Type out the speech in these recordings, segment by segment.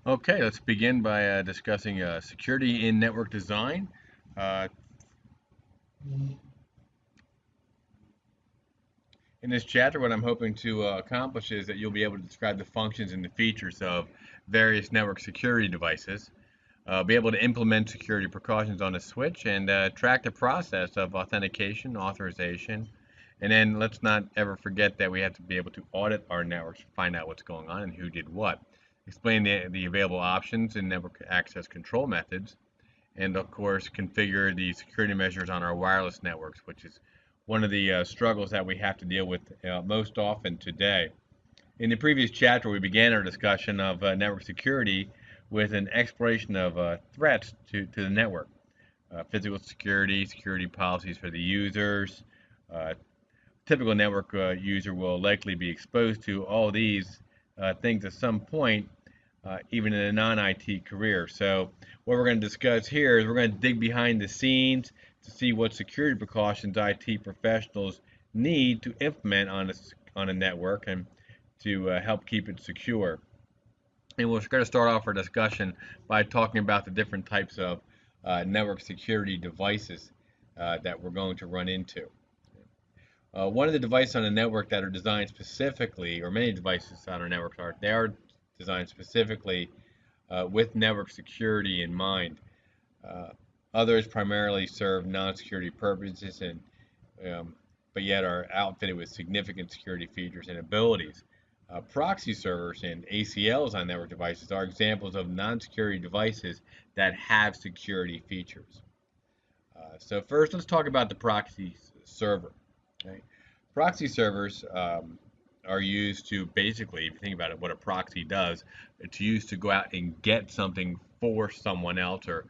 Okay, let's begin by discussing security in network design. Uh, in this chapter, what I'm hoping to accomplish is that you'll be able to describe the functions and the features of various network security devices, be able to implement security precautions on a switch, and track the process of authentication, authorization, and then let's not ever forget that we have to be able to audit our networks to find out what's going on and who did what. Explain the available options and network access control methods, and of course configure the security measures on our wireless networks, which is one of the struggles that we have to deal with most often today. In the previous chapter, we began our discussion of network security with an exploration of threats to the network, physical security, security policies for the users. Uh, Typical network user will likely be exposed to all these things at some point, even in a non-IT career. So what we're going to discuss here is we're going to dig behind the scenes to see what security precautions IT professionals need to implement on a network and to help keep it secure. And we're going to start off our discussion by talking about the different types of network security devices that we're going to run into. One of the devices on a network that are designed specifically, or many devices on our networks are, they are designed specifically with network security in mind. Uh, Others primarily serve non-security purposes, and but yet are outfitted with significant security features and abilities. Proxy servers and ACLs on network devices are examples of non-security devices that have security features. So first, let's talk about the proxy server. Okay? Proxy servers are used to basically, if you think about it, what a proxy does, it's used to go out and get something for someone else, or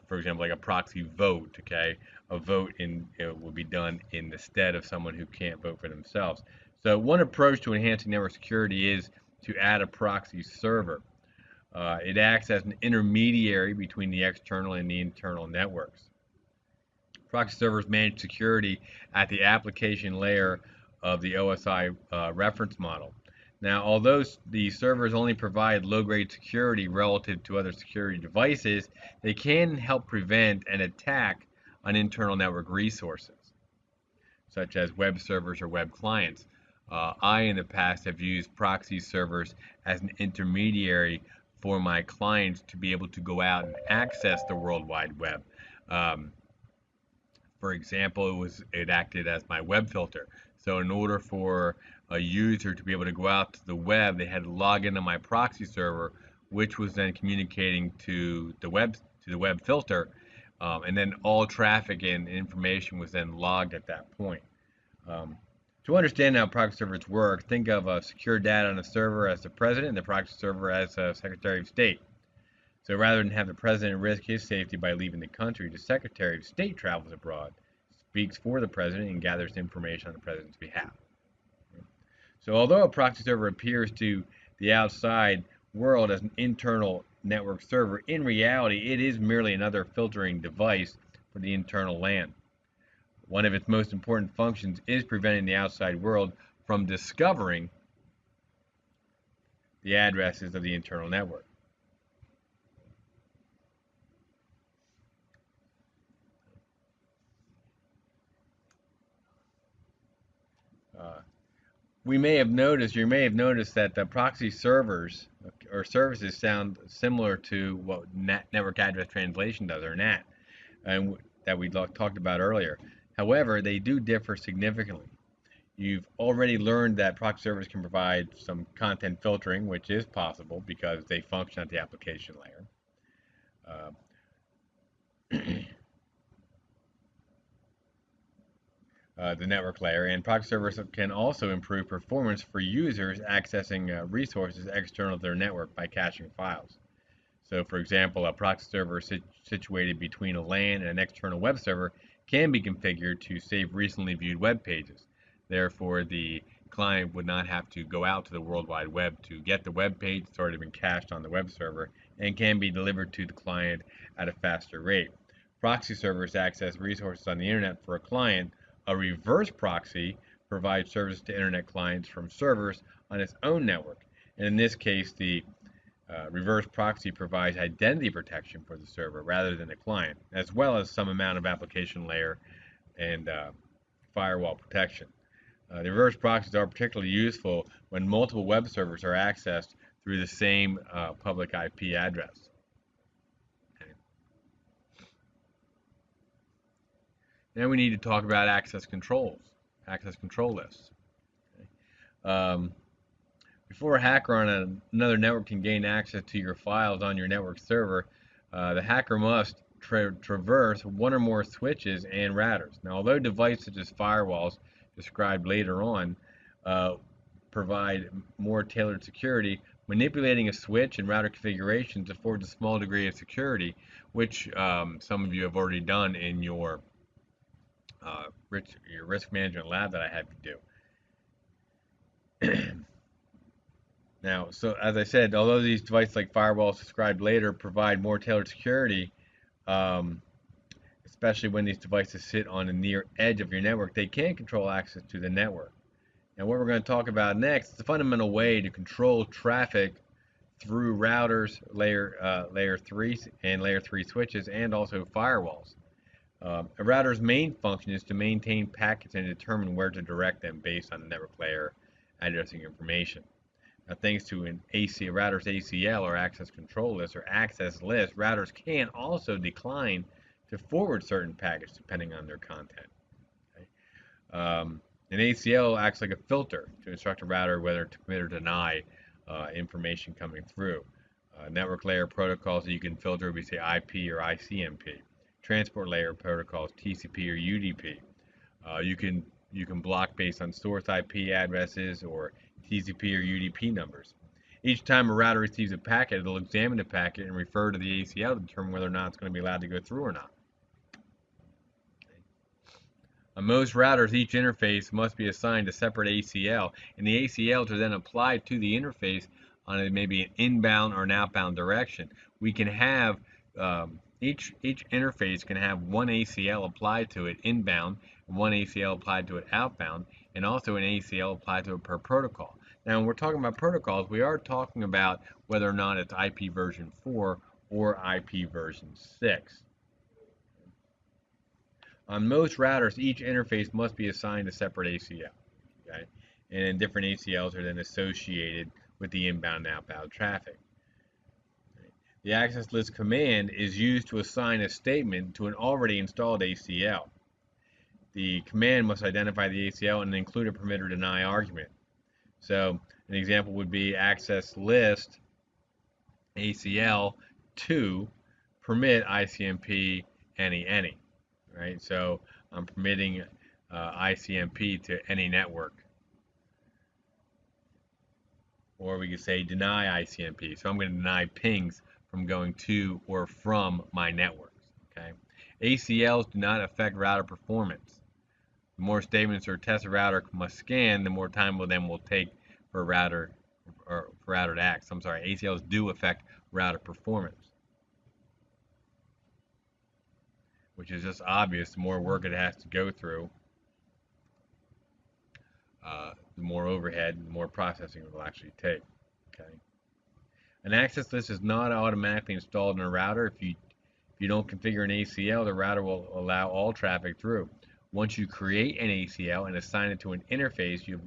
for example, like a proxy vote. Okay, a vote will be done in the stead of someone who can't vote for themselves. So one approach to enhancing network security is to add a proxy server. It acts as an intermediary between the external and the internal networks. Proxy servers manage security at the application layer of the OSI reference model. Now, although the servers only provide low-grade security relative to other security devices, they can help prevent an attack on internal network resources, such as web servers or web clients. I, in the past, have used proxy servers as an intermediary for my clients to be able to go out and access the World Wide Web. Um, for example, it acted as my web filter. So in order for a user to be able to go out to the web, they had to log into my proxy server, which was then communicating to the web filter, and then all traffic and information was then logged at that point. Um, to understand how proxy servers work, think of a secure data on a server as the president and the proxy server as a Secretary of State. So rather than have the president risk his safety by leaving the country, the Secretary of State travels abroad, speaks for the president, and gathers information on the president's behalf. So although a proxy server appears to the outside world as an internal network server, in reality it is merely another filtering device for the internal LAN. One of its most important functions is preventing the outside world from discovering the addresses of the internal network. Uh, we may have noticed, you may have noticed that the proxy servers or services sound similar to what network address translation does, or NAT, and that we talked about earlier. However, they do differ significantly. You've already learned that proxy servers can provide some content filtering, which is possible because they function at the application layer. Uh, the network layer, and proxy servers can also improve performance for users accessing resources external to their network by caching files. So, for example, a proxy server situated between a LAN and an external web server can be configured to save recently viewed web pages. Therefore, the client would not have to go out to the World Wide Web to get the web page. It's already been cached on the web server and can be delivered to the client at a faster rate. Proxy servers access resources on the internet for a client. A reverse proxy provides service to internet clients from servers on its own network. And in this case, the Reverse proxy provides identity protection for the server rather than the client, as well as some amount of application layer and firewall protection. The reverse proxies are particularly useful when multiple web servers are accessed through the same public IP address. Okay. Now we need to talk about access controls, access control lists. Okay. Before a hacker on another network can gain access to your files on your network server, the hacker must traverse one or more switches and routers. Now, although devices such as firewalls, described later on, provide more tailored security, manipulating a switch and router configurations affords a small degree of security, which some of you have already done in your risk management lab that I had you do. Now, so as I said, although these devices like firewalls described later provide more tailored security, um, especially when these devices sit on the near edge of your network, they can control access to the network. And what we're going to talk about next is the fundamental way to control traffic through routers, layer 3 and layer 3 switches, and also firewalls. A router's main function is to maintain packets and determine where to direct them based on the network layer addressing information. Now, thanks to an router's ACL or access control list or access list, routers can also decline to forward certain packets depending on their content. Okay? An ACL acts like a filter to instruct a router whether to permit or deny information coming through. Network layer protocols that you can filter would be, say, IP or ICMP. Transport layer protocols, TCP or UDP. You can block based on source IP addresses or TCP or UDP numbers. Each time a router receives a packet, it'll examine the packet and refer to the ACL to determine whether or not it's going to be allowed to go through or not. On most routers, each interface must be assigned a separate ACL, and the ACLs are then applied to the interface on maybe an inbound or an outbound direction. We can have each interface can have one ACL applied to it inbound, and one ACL applied to it outbound, and also an ACL applied to it per protocol. Now, when we're talking about protocols, we are talking about whether or not it's IP version 4 or IP version 6. On most routers, each interface must be assigned a separate ACL. Okay? And different ACLs are then associated with the inbound and outbound traffic. The access list command is used to assign a statement to an already installed ACL. The command must identify the ACL and include a permit or deny argument. So an example would be access list ACL to permit ICMP any. Right? So I'm permitting ICMP to any network. Or we could say deny ICMP. So I'm going to deny pings from going to or from my networks. Okay? ACLs do not affect router performance. The more statements or tests a router must scan, the more time will take for a router to act. So I'm sorry, ACLs do affect router performance, which is just obvious. The more work it has to go through, the more overhead, the more processing it will actually take. Okay. An access list is not automatically installed in a router. If you don't configure an ACL, the router will allow all traffic through. Once you create an ACL and assign it to an interface, you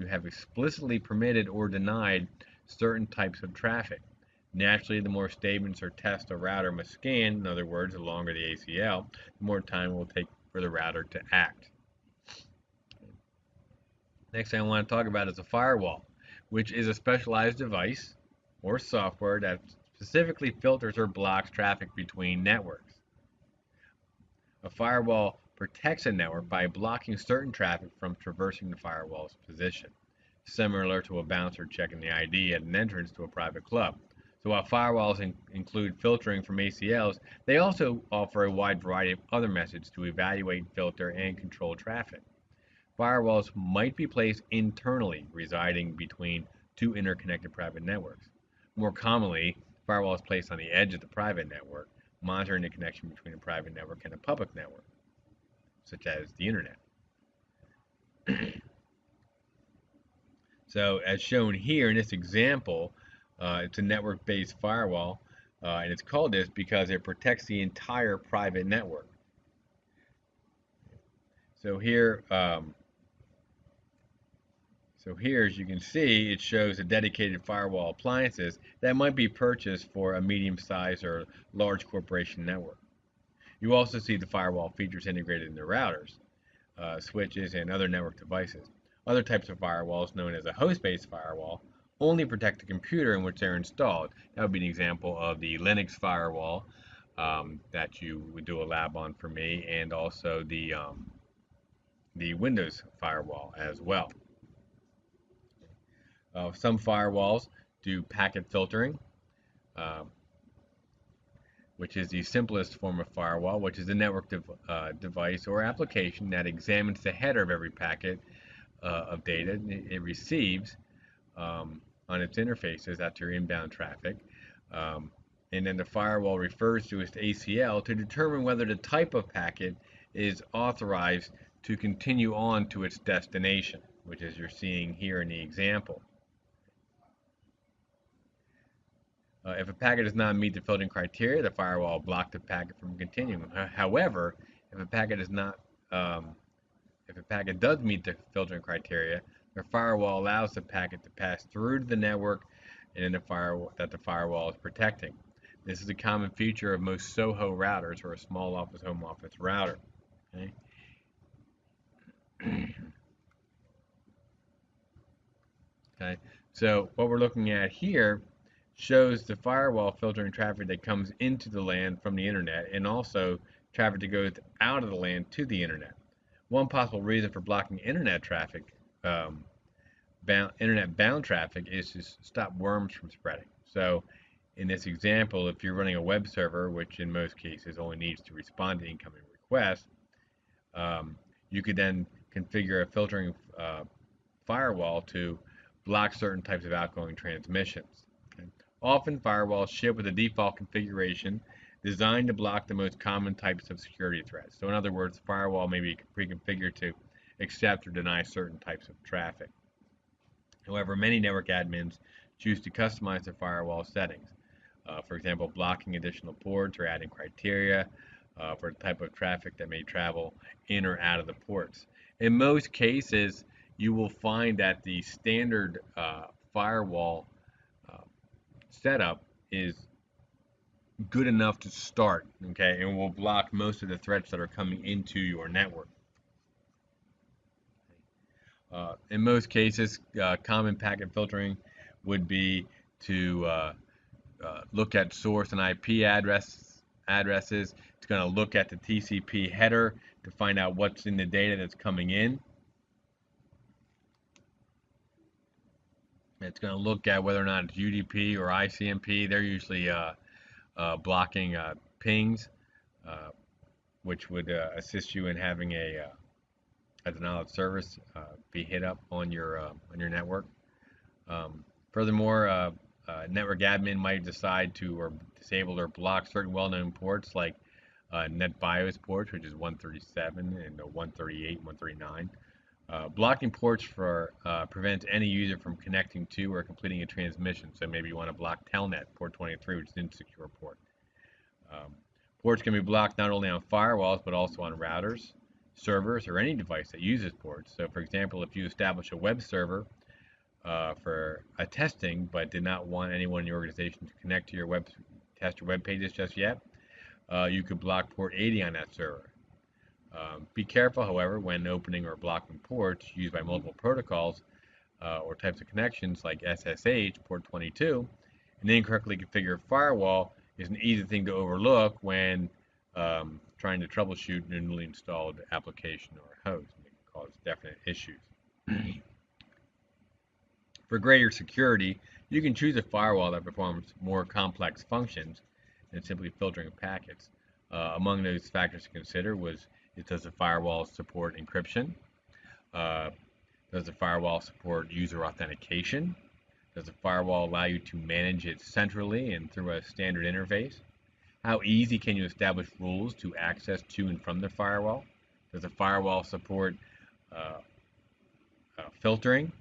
have explicitly permitted or denied certain types of traffic. Naturally, the more statements or tests a router must scan, in other words, the longer the ACL, the more time it will take for the router to act. Next thing I want to talk about is a firewall, which is a specialized device or software that specifically filters or blocks traffic between networks. A firewall protects a network by blocking certain traffic from traversing the firewall's position, similar to a bouncer checking the ID at an entrance to a private club. So while firewalls include filtering from ACLs, they also offer a wide variety of other methods to evaluate, filter, and control traffic. Firewalls might be placed internally, residing between two interconnected private networks. More commonly, firewalls placed on the edge of the private network, monitoring the connection between a private network and a public network, such as the internet. So as shown here in this example, It's a network-based firewall, and it's called this because it protects the entire private network. So here, as you can see, it shows the dedicated firewall appliances that might be purchased for a medium-sized or large corporation network. You also see the firewall features integrated in the routers, switches, and other network devices. Other types of firewalls, known as a host-based firewall, only protect the computer in which they're installed. That would be an example of the Linux firewall that you would do a lab on for me, and also the Windows firewall as well. Some firewalls do packet filtering, uh, which is the simplest form of firewall, which is a network device or application that examines the header of every packet of data it receives on its interfaces after inbound traffic. And then the firewall refers to its ACL to determine whether the type of packet is authorized to continue on to its destination, which is you're seeing here in the example. If a packet does not meet the filtering criteria, the firewall will block the packet from continuing. However, if a packet is not, if a packet does meet the filtering criteria, the firewall allows the packet to pass through to the network and the firewall is protecting. This is a common feature of most SOHO routers, or a small office home office router. Okay. Okay. So what we're looking at here shows the firewall filtering traffic that comes into the LAN from the internet, and also traffic that goes out of the LAN to the internet. One possible reason for blocking internet traffic, internet-bound traffic, is to stop worms from spreading. So in this example, if you're running a web server, which in most cases only needs to respond to incoming requests, you could then configure a filtering firewall to block certain types of outgoing transmissions. Okay. Often firewalls ship with a default configuration designed to block the most common types of security threats. So in other words, the firewall may be pre-configured to accept or deny certain types of traffic. However, many network admins choose to customize their firewall settings. For example, blocking additional ports or adding criteria for the type of traffic that may travel in or out of the ports. In most cases, you will find that the standard firewall setup is good enough to start, okay, and will block most of the threats that are coming into your network. In most cases, common packet filtering would be to look at source and IP addresses. It's going to look at the TCP header to find out what's in the data that's coming in. It's going to look at whether or not it's UDP or ICMP. They're usually blocking pings, which would assist you in having a denial of service be hit up on your network. Furthermore, network admin might decide to or disable or block certain well-known ports like NetBIOS ports, which is 137 and 138, 139. Blocking ports prevents any user from connecting to or completing a transmission. So maybe you want to block Telnet port 23, which is an insecure port. Ports can be blocked not only on firewalls but also on routers, servers, or any device that uses ports. So for example, if you establish a web server for a testing but did not want anyone in your organization to connect to your test your web pages just yet, you could block port 80 on that server. Be careful, however, when opening or blocking ports used by multiple protocols or types of connections like SSH, port 22. An incorrectly configured firewall is an easy thing to overlook when trying to troubleshoot a newly installed application or host. It can cause definite issues. For greater security, you can choose a firewall that performs more complex functions than simply filtering packets. Among those factors to consider does the firewall support encryption? Does the firewall support user authentication? Does the firewall allow you to manage it centrally and through a standard interface? How easy can you establish rules to access to and from the firewall? Does the firewall support filtering?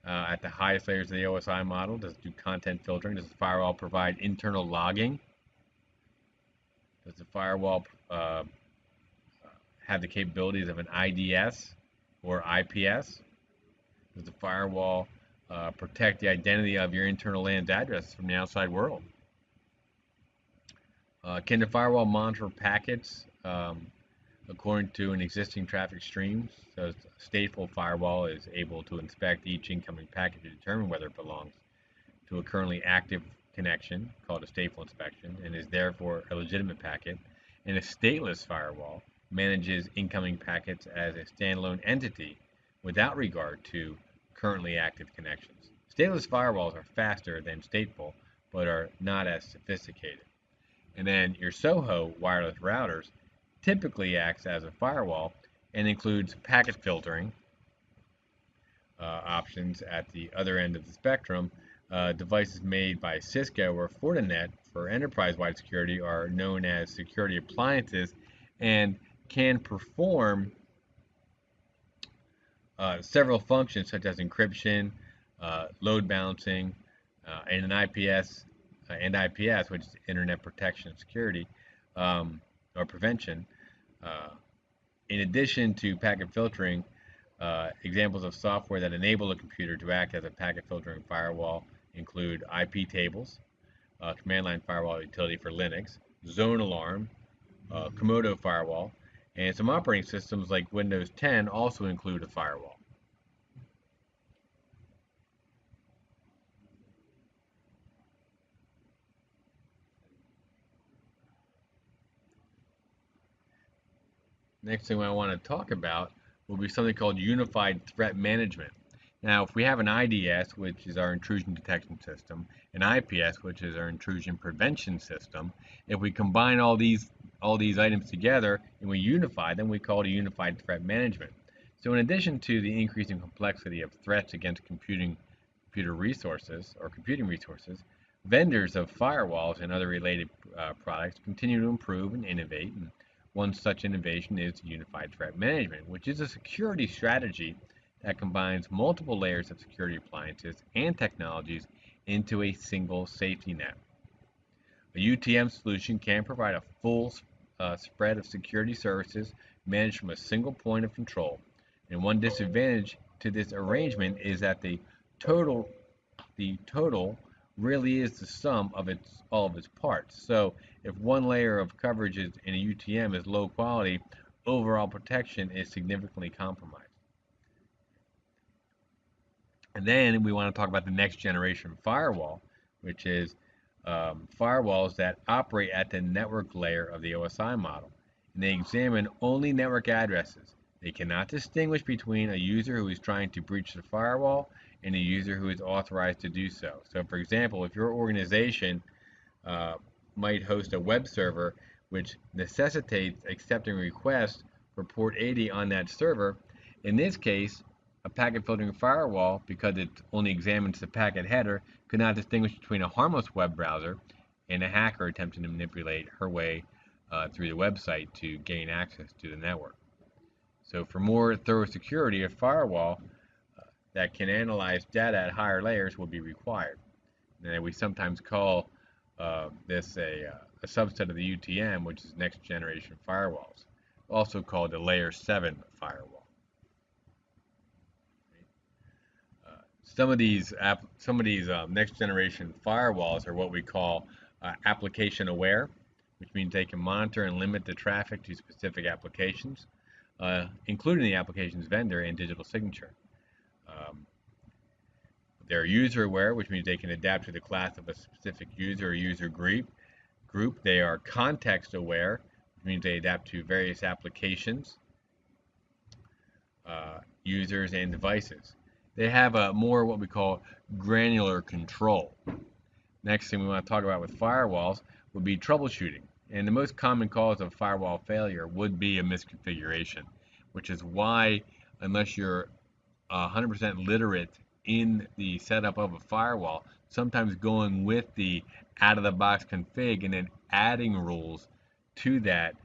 at the highest layers of the OSI model? Does it do content filtering? Does the firewall provide internal logging? Does the firewall have the capabilities of an IDS or IPS? Does the firewall protect the identity of your internal LAN's address from the outside world? Can the firewall monitor packets according to an existing traffic stream? So a stateful firewall is able to inspect each incoming packet to determine whether it belongs to a currently active connection, called a stateful inspection, and is therefore a legitimate packet. And a stateless firewall manages incoming packets as a standalone entity without regard to currently active connections. Stateless firewalls are faster than stateful, but are not as sophisticated. And then your SOHO wireless routers typically acts as a firewall and includes packet filtering options at the other end of the spectrum. Devices made by Cisco or Fortinet for enterprise-wide security are known as security appliances and can perform several functions such as encryption, load balancing, and an IPS which is Internet Protection and Security or Prevention. In addition to packet filtering, examples of software that enable a computer to act as a packet filtering firewall include IP tables, command line firewall utility for Linux, zone alarm, Komodo firewall, and some operating systems like Windows 10 also include a firewall. Next thing I want to talk about will be something called Unified Threat Management. Now, if we have an IDS, which is our intrusion detection system, an IPS, which is our intrusion prevention system, if we combine all these items together and we unify them, we call it a unified threat management. So in addition to the increasing complexity of threats against computing resources, vendors of firewalls and other related products continue to improve and innovate. And one such innovation is unified threat management, which is a security strategy that combines multiple layers of security appliances and technologies into a single safety net. A UTM solution can provide a full spread of security services managed from a single point of control. And one disadvantage to this arrangement is that the total really is the sum of all of its parts. So if one layer of coverage in a UTM is low quality, overall protection is significantly compromised. And then we want to talk about the next generation firewall, which is firewalls that operate at the network layer of the OSI model. And they examine only network addresses. They cannot distinguish between a user who is trying to breach the firewall and a user who is authorized to do so. So for example, if your organization might host a web server which necessitates accepting requests for port 80 on that server, in this case, a packet filtering firewall, because it only examines the packet header, could not distinguish between a harmless web browser and a hacker attempting to manipulate her way through the website to gain access to the network. So for more thorough security, a firewall that can analyze data at higher layers will be required. And we sometimes call this a subset of the UTM, which is next generation firewalls, also called a layer 7 firewall. Some of these next generation firewalls are what we call application aware, which means they can monitor and limit the traffic to specific applications, including the application's vendor and digital signature. They're user aware, which means they can adapt to the class of a specific user or user group. They are context aware, which means they adapt to various applications, users, and devices. They have a more what we call granular control. Next thing we want to talk about with firewalls would be troubleshooting. And the most common cause of firewall failure would be a misconfiguration, which is why, unless you're 100% literate in the setup of a firewall, sometimes going with the out-of-the-box config and then adding rules to that,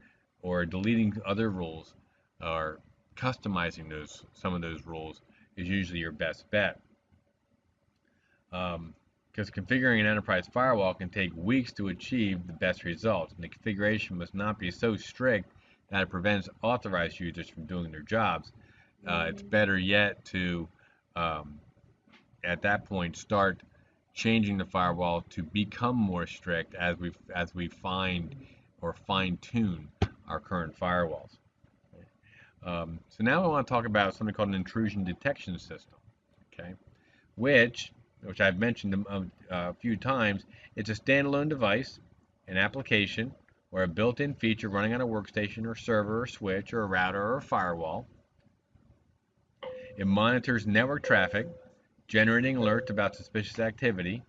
or deleting other rules, or customizing some of those rules, is usually your best bet. Because configuring an enterprise firewall can take weeks to achieve the best results, and the configuration must not be so strict that it prevents authorized users from doing their jobs. It's better yet to, um, at that point, start changing the firewall to become more strict as we find or fine tune our current firewalls. So now I want to talk about something called an intrusion detection system. Okay, which I've mentioned a few times. It's a standalone device, an application, or a built-in feature running on a workstation or server or switch or a router or a firewall. It monitors network traffic, generating alerts about suspicious activity,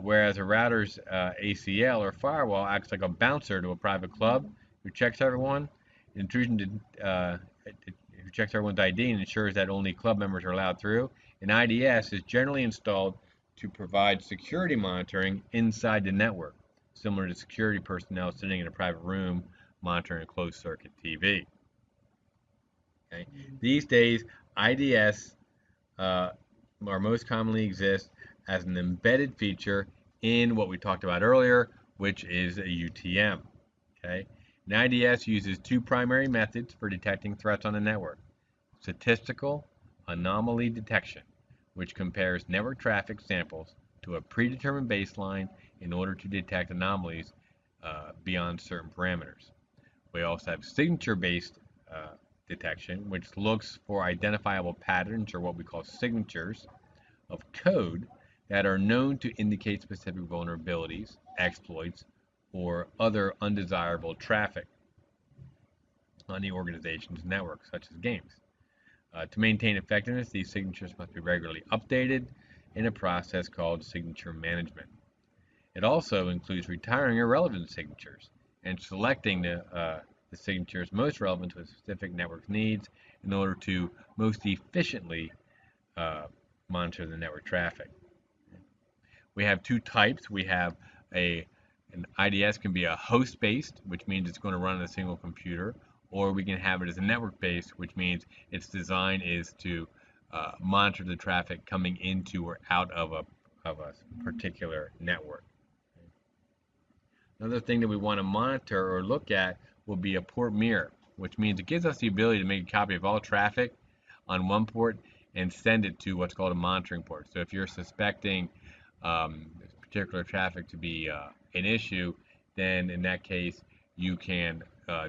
whereas a router's ACL or firewall acts like a bouncer to a private club who checks everyone. Intrusion who checks everyone's ID and ensures that only club members are allowed through. An IDS is generally installed to provide security monitoring inside the network, similar to security personnel sitting in a private room monitoring a closed-circuit TV. Okay. These days, IDS are most commonly exist as an embedded feature in what we talked about earlier, which is a UTM. Okay. An IDS uses two primary methods for detecting threats on the network: statistical anomaly detection, which compares network traffic samples to a predetermined baseline in order to detect anomalies beyond certain parameters. We also have signature-based detection, which looks for identifiable patterns, or what we call signatures, of code that are known to indicate specific vulnerabilities, exploits, or other undesirable traffic on the organization's network, such as games. To maintain effectiveness, these signatures must be regularly updated in a process called signature management. It also includes retiring irrelevant signatures and selecting the signatures most relevant to a specific network's needs in order to most efficiently monitor the network traffic. We have two types. We have an IDS can be a host-based, which means it's going to run on a single computer, or we can have it as a network-based, which means its design is to monitor the traffic coming into or out of a particular network. Another thing that we want to monitor or look at will be a port mirror, which means it gives us the ability to make a copy of all traffic on one port and send it to what's called a monitoring port. So if you're suspecting particular traffic to be an issue, then in that case you can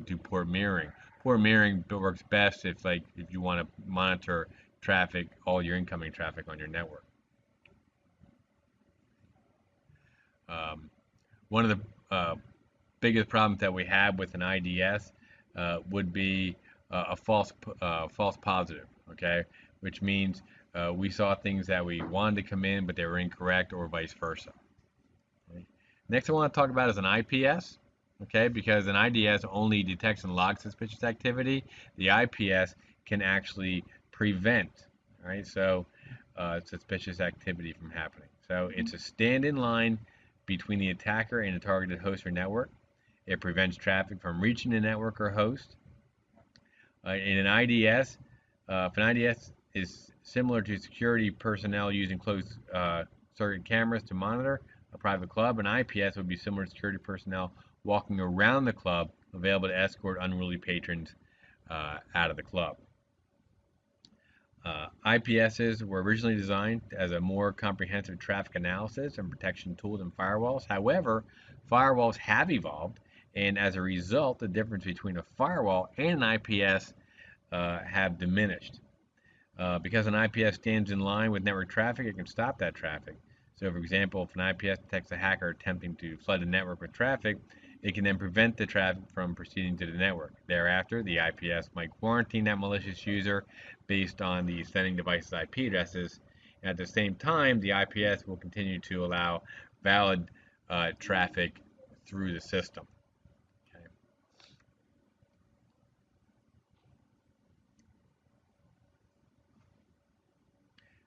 do port mirroring. Port mirroring works best if you want to monitor traffic, all your incoming traffic on your network. One of the biggest problems that we have with an IDS would be a false positive, okay? Which means we saw things that we wanted to come in, but they were incorrect, or vice versa. Okay? Next, I want to talk about is an IPS, okay? Because an IDS only detects and logs suspicious activity. The IPS can actually prevent, right? So suspicious activity from happening. So it's a stand-in line between the attacker and a targeted host or network. It prevents traffic from reaching the network or host. In an IDS, if an IDS is similar to security personnel using closed circuit cameras to monitor a private club, an IPS would be similar to security personnel walking around the club, available to escort unruly patrons out of the club. IPSs were originally designed as a more comprehensive traffic analysis and protection tool than firewalls. However, firewalls have evolved, and as a result, the difference between a firewall and an IPS have diminished. Because an IPS stands in line with network traffic, it can stop that traffic. So, for example, if an IPS detects a hacker attempting to flood a network with traffic, it can then prevent the traffic from proceeding to the network. Thereafter, the IPS might quarantine that malicious user based on the sending device's IP addresses. And at the same time, the IPS will continue to allow valid traffic through the system. Okay.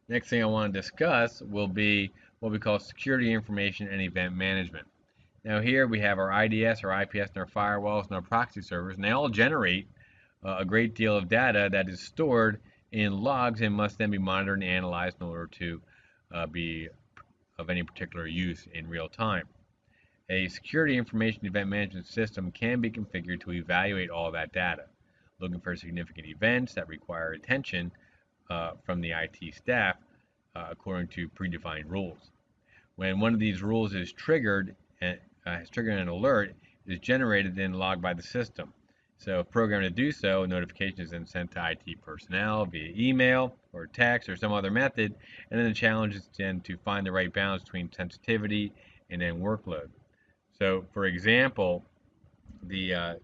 Next thing I want to discuss will be what we call security information and event management. Now here we have our IDS, our IPS, and our firewalls, and our proxy servers, and they all generate a great deal of data that is stored in logs and must then be monitored and analyzed in order to be of any particular use in real time. A security information event management system can be configured to evaluate all that data, looking for significant events that require attention from the IT staff according to predefined rules. When one of these rules is triggered, has triggered an alert, it is generated and logged by the system. So if programmed to do so, a notification is then sent to IT personnel via email or text or some other method, and then the challenge is then to find the right balance between sensitivity and then workload. So, for example, the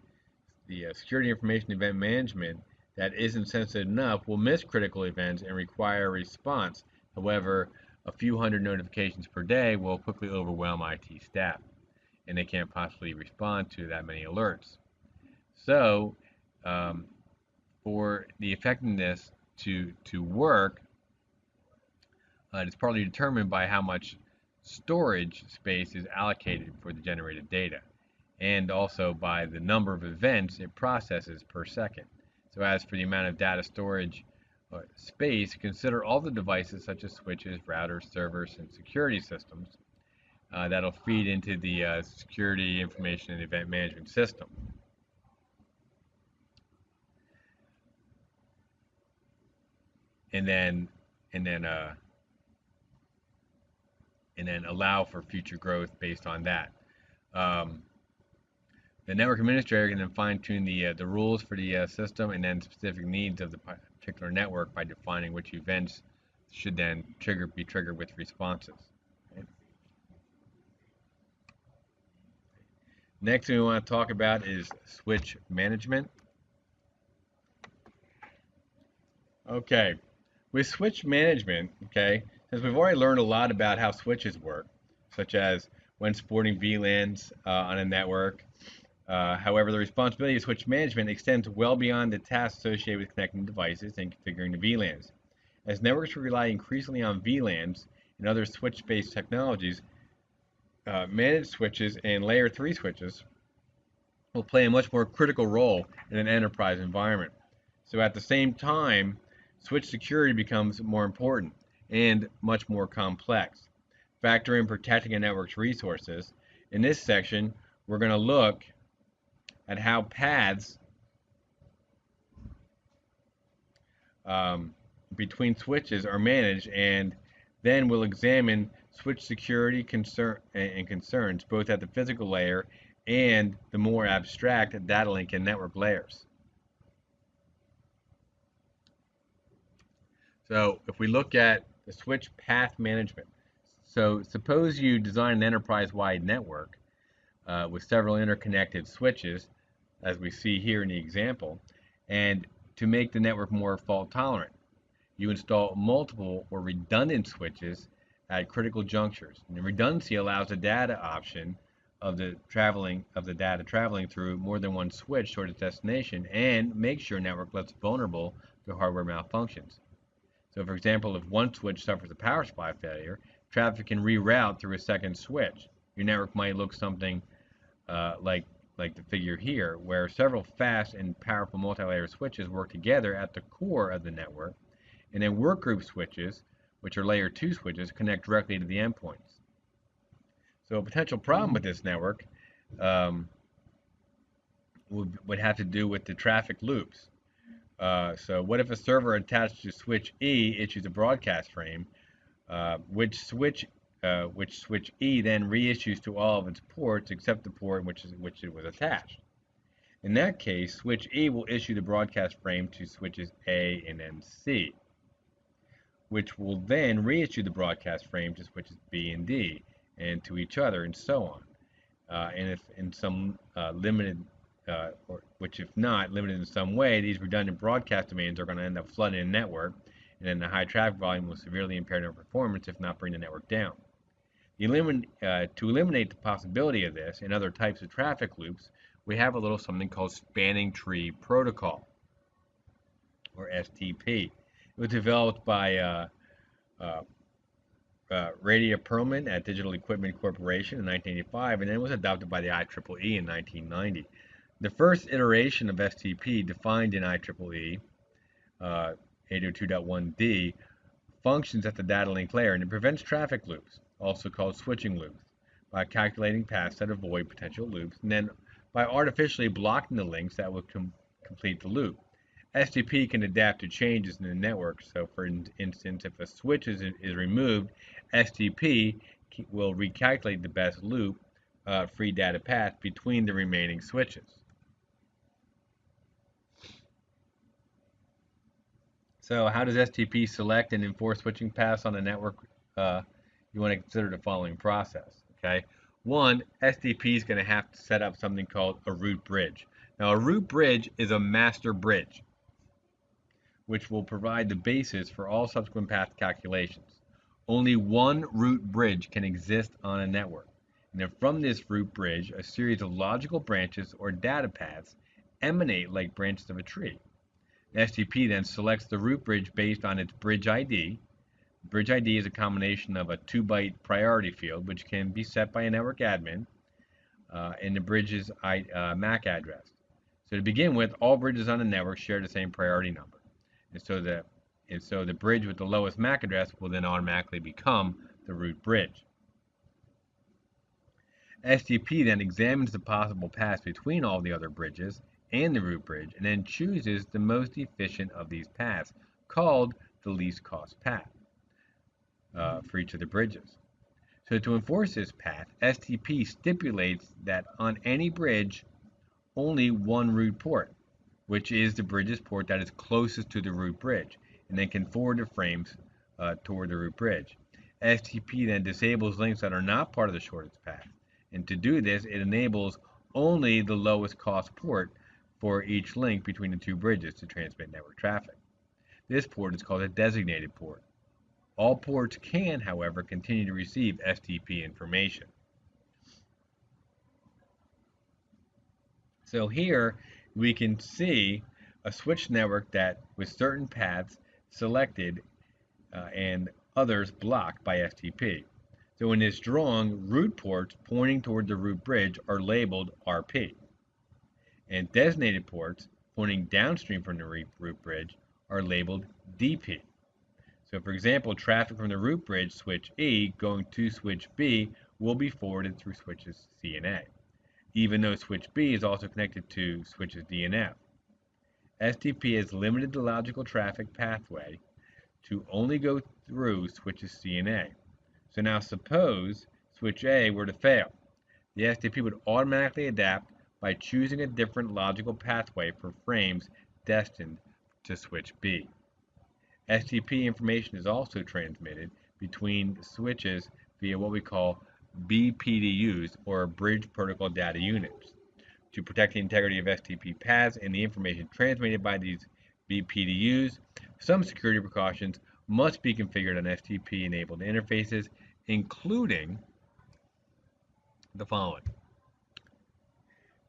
security information event management that isn't sensitive enough will miss critical events and require a response. However, a few hundred notifications per day will quickly overwhelm IT staff, and they can't possibly respond to that many alerts. So, for the effectiveness to work, it's partly determined by how much storage space is allocated for the generated data, and also by the number of events it processes per second. So as for the amount of data storage space, consider all the devices such as switches, routers, servers, and security systems that'll feed into the security information and event management system. And then allow for future growth based on that. The network administrator can then fine-tune the rules for the system and then specific needs of the particular network by defining which events should then be triggered with responses. Okay. Next thing we want to talk about is switch management. Okay, with switch management, okay, since we've already learned a lot about how switches work, such as when supporting VLANs on a network. However, the responsibility of switch management extends well beyond the tasks associated with connecting devices and configuring the VLANs. As networks rely increasingly on VLANs and other switch-based technologies, managed switches and layer 3 switches will play a much more critical role in an enterprise environment. So at the same time, switch security becomes more important and much more complex. Factor in protecting a network's resources. In this section, we're going to look at how paths between switches are managed, and then we'll examine switch security concerns both at the physical layer and the more abstract data link and network layers. So if we look at the switch path management, so suppose you design an enterprise-wide network with several interconnected switches, as we see here in the example, and to make the network more fault tolerant, you install multiple or redundant switches at critical junctures. And the redundancy allows the data option of the data traveling through more than one switch toward its destination, and makes your network less vulnerable to hardware malfunctions. So for example, if one switch suffers a power supply failure, traffic can reroute through a second switch. Your network might look something like the figure here, where several fast and powerful multi-layer switches work together at the core of the network, and then workgroup switches, which are layer 2 switches, connect directly to the endpoints. So a potential problem with this network would have to do with the traffic loops. So what if a server attached to switch E issues a broadcast frame, which switch E then reissues to all of its ports except the port in which it was attached. In that case, switch E will issue the broadcast frame to switches A and then C, which will then reissue the broadcast frame to switches B and D, and to each other, and so on. And if in some limited, which if not limited in some way, these redundant broadcast domains are going to end up flooding the network, and then the high traffic volume will severely impair network performance, if not bring the network down. To eliminate the possibility of this and other types of traffic loops, we have a little something called spanning tree protocol, or STP. It was developed by Radia Perlman at Digital Equipment Corporation in 1985, and then was adopted by the IEEE in 1990. The first iteration of STP defined in IEEE 802.1d functions at the data link layer, and it prevents traffic loops, also called switching loops, by calculating paths that avoid potential loops, and then by artificially blocking the links that will complete the loop. STP can adapt to changes in the network. So, for instance, if a switch is removed, STP will recalculate the best loop free data path between the remaining switches. So, how does STP select and enforce switching paths on a network? You want to consider the following process. Okay, one, STP is going to have to set up something called a root bridge. Now, a root bridge is a master bridge, which will provide the basis for all subsequent path calculations. Only one root bridge can exist on a network, and then from this root bridge, a series of logical branches or data paths emanate like branches of a tree. The STP then selects the root bridge based on its bridge ID. Bridge ID is a combination of a 2-byte priority field, which can be set by a network admin, and the bridge's MAC address. So to begin with, all bridges on the network share the same priority number. And so the bridge with the lowest MAC address will then automatically become the root bridge. STP then examines the possible paths between all the other bridges and the root bridge, and then chooses the most efficient of these paths, called the least cost path, for each of the bridges. So to enforce this path, STP stipulates that on any bridge, only one root port, which is the bridge's port that is closest to the root bridge, and then can forward the frames toward the root bridge. STP then disables links that are not part of the shortest path, and to do this, it enables only the lowest cost port for each link between the two bridges to transmit network traffic. This port is called a designated port. All ports can, however, continue to receive STP information. So here we can see a switch network that with certain paths selected and others blocked by STP. So in this drawing, root ports pointing toward the root bridge are labeled RP, and designated ports pointing downstream from the root bridge are labeled DP. So for example, traffic from the root bridge switch E going to switch B will be forwarded through switches C and A, even though switch B is also connected to switches D and F. STP has limited the logical traffic pathway to only go through switches C and A. So now suppose switch A were to fail. The STP would automatically adapt by choosing a different logical pathway for frames destined to switch B. STP information is also transmitted between switches via what we call BPDUs, or Bridge Protocol Data Units. To protect the integrity of STP paths and the information transmitted by these BPDUs, some security precautions must be configured on STP-enabled interfaces, including the following.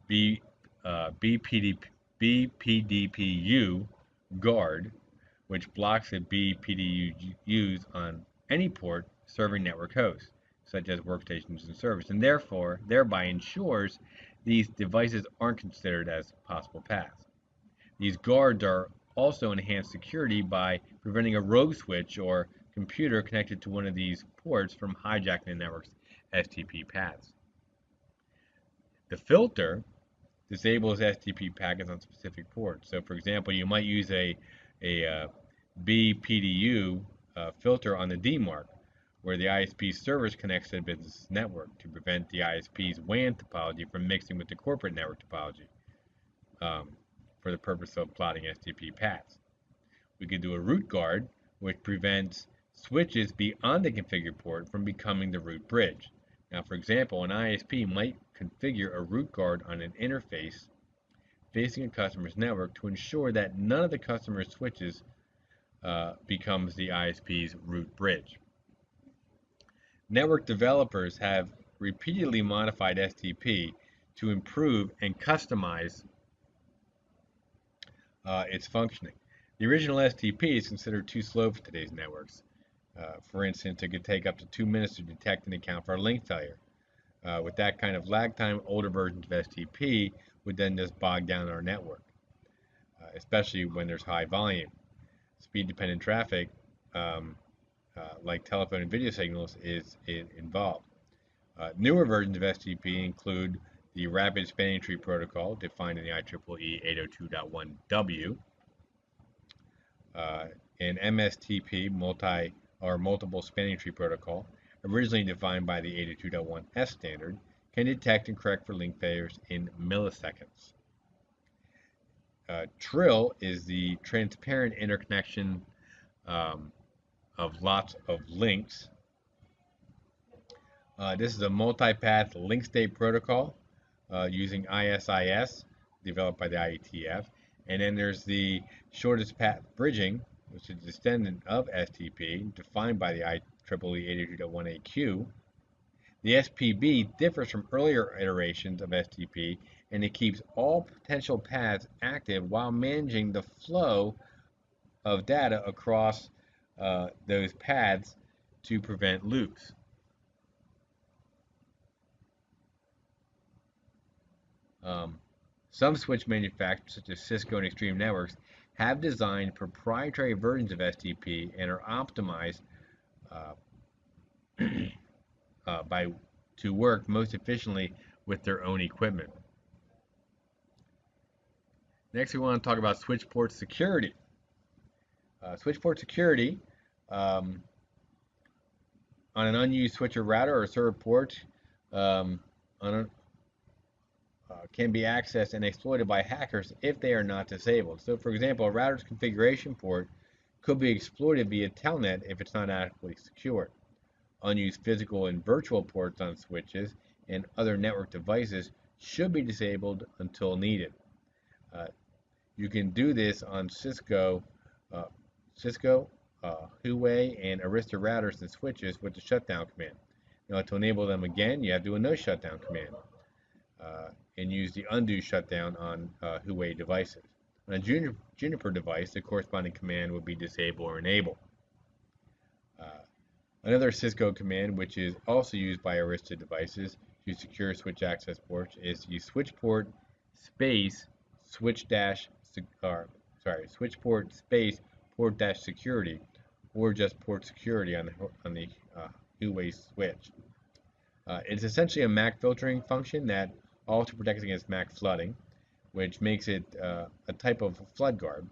BPDPU guard, which blocks the BPDUs on any port serving network hosts, such as workstations and servers, and thereby ensures these devices aren't considered as possible paths. These guards are also enhance security by preventing a rogue switch or computer connected to one of these ports from hijacking the network's STP paths. The filter disables STP packets on specific ports. So for example, you might use a BPDU filter on the DMARC, where the ISP service connects to the business network to prevent the ISP's WAN topology from mixing with the corporate network topology for the purpose of plotting STP paths. We could do a root guard, which prevents switches beyond the configured port from becoming the root bridge. Now, for example, an ISP might configure a root guard on an interface facing a customer's network to ensure that none of the customer's switches becomes the ISP's root bridge. Network developers have repeatedly modified STP to improve and customize its functioning. The original STP is considered too slow for today's networks. For instance, it could take up to 2 minutes to detect and account for a link failure. With that kind of lag time, older versions of STP would then just bog down our network, especially when there's high volume. Speed-dependent traffic like telephone and video signals, is involved. Newer versions of STP include the Rapid Spanning Tree Protocol, defined in the IEEE 802.1W, and MSTP, multiple spanning tree protocol, originally defined by the 802.1S standard, can detect and correct for link failures in milliseconds. Trill is the transparent interconnection of lots of links. This is a multi-path link state protocol using ISIS, developed by the IETF. And then there's the shortest path bridging, which is a descendant of STP, defined by the IEEE 802.1AQ. The SPB differs from earlier iterations of STP, and it keeps all potential paths active while managing the flow of data across those paths to prevent loops. Some switch manufacturers, such as Cisco and Extreme Networks, have designed proprietary versions of STP and are optimized to work most efficiently with their own equipment. Next, we want to talk about switch port security. Switch port security on an unused switch or router or server port can be accessed and exploited by hackers if they are not disabled. So, for example, a router's configuration port could be exploited via telnet if it's not adequately secured. Unused physical and virtual ports on switches and other network devices should be disabled until needed. You can do this on Cisco, Huawei, and Arista routers and switches with the shutdown command. Now, to enable them again, you have to do a no shutdown command and use the undo shutdown on Huawei devices. On a Juniper device, the corresponding command would be disable or enable. Another Cisco command, which is also used by Arista devices to secure switch access ports, is to use switch port space switch port space port dash security, or just port security on the Huawei switch. It's essentially a MAC filtering function that also protects against MAC flooding, which makes it a type of flood guard.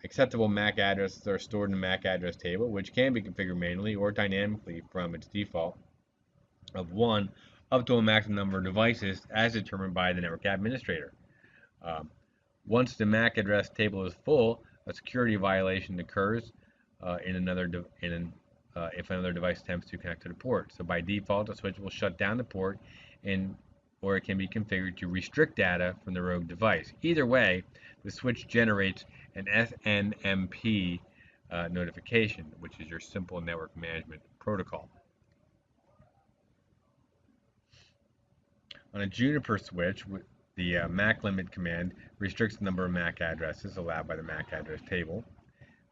Acceptable MAC addresses are stored in the MAC address table, which can be configured manually or dynamically from its default of 1 up to a maximum number of devices as determined by the network administrator. Once the MAC address table is full, a security violation occurs if another device attempts to connect to the port. So by default, the switch will shut down the port, or it can be configured to restrict data from the rogue device. Either way, the switch generates an SNMP notification, which is your Simple Network Management Protocol. On a Juniper switch, the MAC limit command restricts the number of MAC addresses allowed by the MAC address table.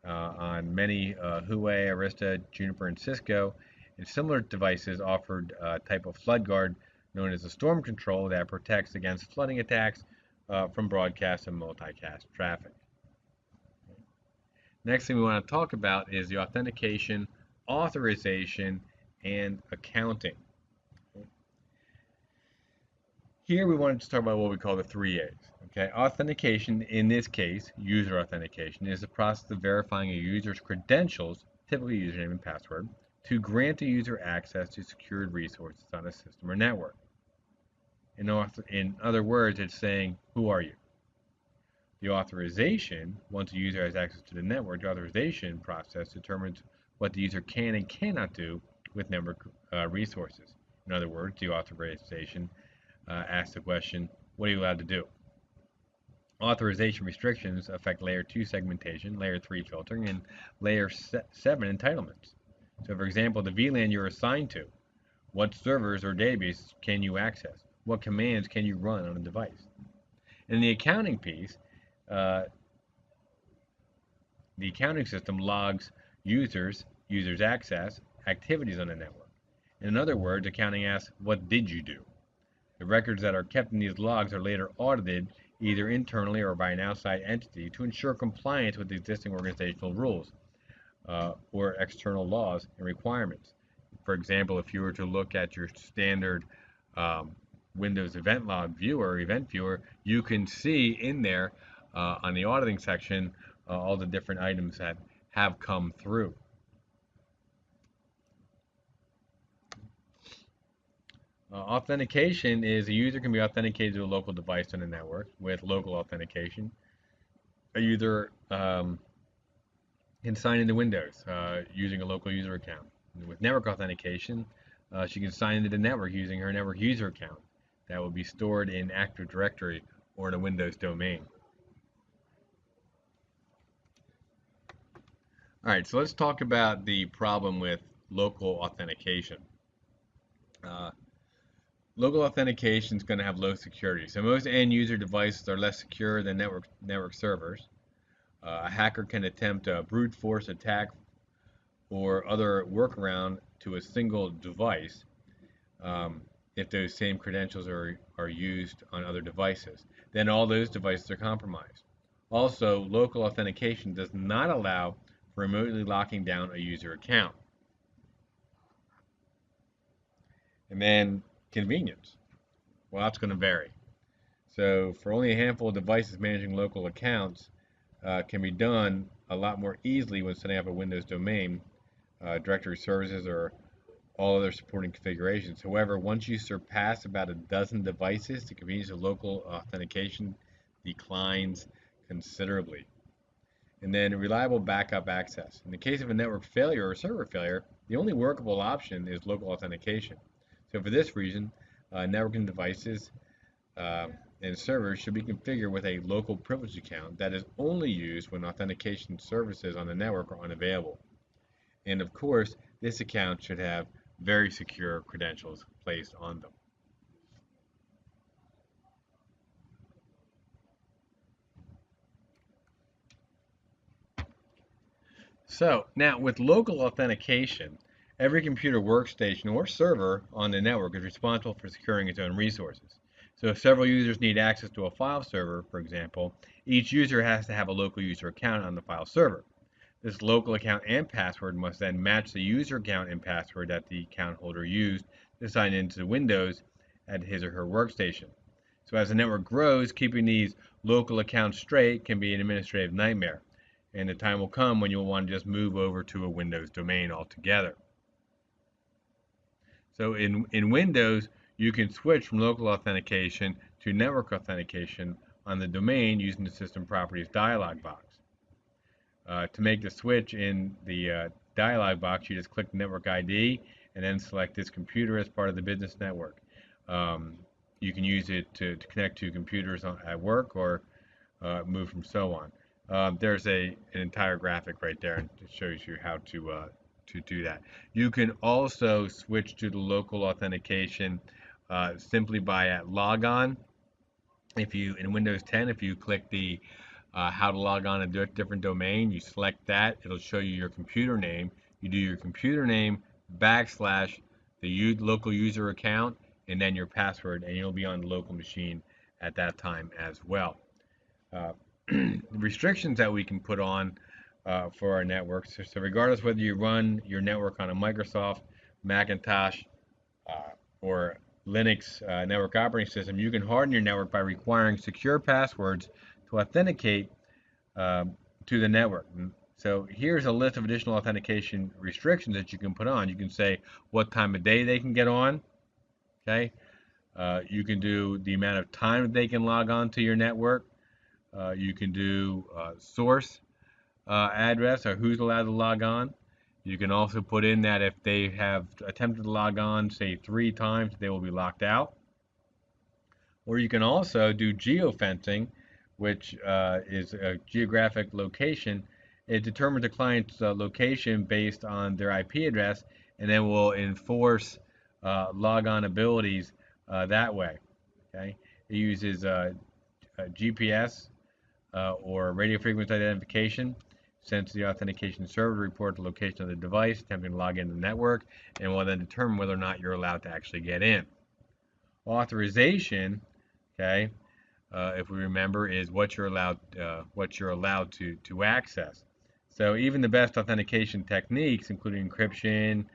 On many Huawei, Arista, Juniper, and Cisco, and similar devices offered a type of flood guard known as a storm control that protects against flooding attacks from broadcast and multicast traffic. Next thing we want to talk about is the authentication, authorization, and accounting. Here we wanted to talk about what we call the 3 A's. Okay, authentication, in this case, user authentication, is the process of verifying a user's credentials, typically username and password, to grant a user access to secured resources on a system or network. In other words, it's saying, who are you? The authorization, once a user has access to the network, the authorization process determines what the user can and cannot do with network resources. In other words, the authorization asks the question, what are you allowed to do? Authorization restrictions affect layer 2 segmentation, layer 3 filtering, and layer 7 entitlements. So for example, the VLAN you're assigned to, what servers or databases can you access? What commands can you run on a device? In the accounting piece, the accounting system logs users access, activities on the network. In other words, accounting asks, what did you do? The records that are kept in these logs are later audited either internally or by an outside entity to ensure compliance with existing organizational rules. or external laws and requirements. For example, if you were to look at your standard um, Windows event log viewer or event viewer, you can see in there on the auditing section all the different items that have come through. Authentication is a user can be authenticated to a local device on the network with local authentication. A user can sign into Windows using a local user account. And with network authentication, she can sign into the network using her network user account. That will be stored in Active Directory or in a Windows domain. All right, so let's talk about the problem with local authentication. Local authentication is going to have low security. So most end user devices are less secure than network servers. A hacker can attempt a brute force attack or other workaround to a single device if those same credentials are used on other devices. Then all those devices are compromised. Also, local authentication does not allow for remotely locking down a user account. And then convenience. Well, that's going to vary. So for only a handful of devices, managing local accounts can be done a lot more easily when setting up a Windows domain, directory services, or all other supporting configurations. However, once you surpass about a dozen devices, the convenience of local authentication declines considerably. And then reliable backup access. In the case of a network failure or server failure, the only workable option is local authentication. So for this reason, networking devices and servers should be configured with a local privilege account that is only used when authentication services on the network are unavailable. And of course, this account should have very secure credentials placed on them. So now with local authentication, every computer workstation or server on the network is responsible for securing its own resources. So if several users need access to a file server, for example, each user has to have a local user account on the file server. This local account and password must then match the user account and password that the account holder used to sign into Windows at his or her workstation. So as the network grows, keeping these local accounts straight can be an administrative nightmare. And the time will come when you'll want to just move over to a Windows domain altogether. So in Windows, you can switch from local authentication to network authentication on the domain using the System Properties dialog box. To make the switch in the dialog box, you just click the network ID and then select this computer as part of the business network. You can use it to connect to computers at work or move from so on. There's an entire graphic right there, and it shows you how to do that. You can also switch to the local authentication simply by logon. If you in Windows 10, if you click the how to log on a different domain, you select that. It'll show you your computer name. You do your computer name backslash the local user account and then your password, and you'll be on the local machine at that time as well. The restrictions that we can put on for our networks. So regardless whether you run your network on a Microsoft, Macintosh, or Linux network operating system, you can harden your network by requiring secure passwords to authenticate to the network. So here's a list of additional authentication restrictions that you can put on. You can say what time of day they can get on. Okay. You can do the amount of time that they can log on to your network. You can do source address or who's allowed to log on. You can also put in that if they have attempted to log on, say 3 times, they will be locked out. Or you can also do geofencing, which is a geographic location. It determines the client's location based on their IP address, and then will enforce logon abilities that way. Okay, it uses GPS or radio frequency identification, sends the authentication server to report the location of the device attempting to log into the network, and will then determine whether or not you're allowed to actually get in. Authorization, okay, if we remember, is what you're allowed to access. So even the best authentication techniques, including encryption,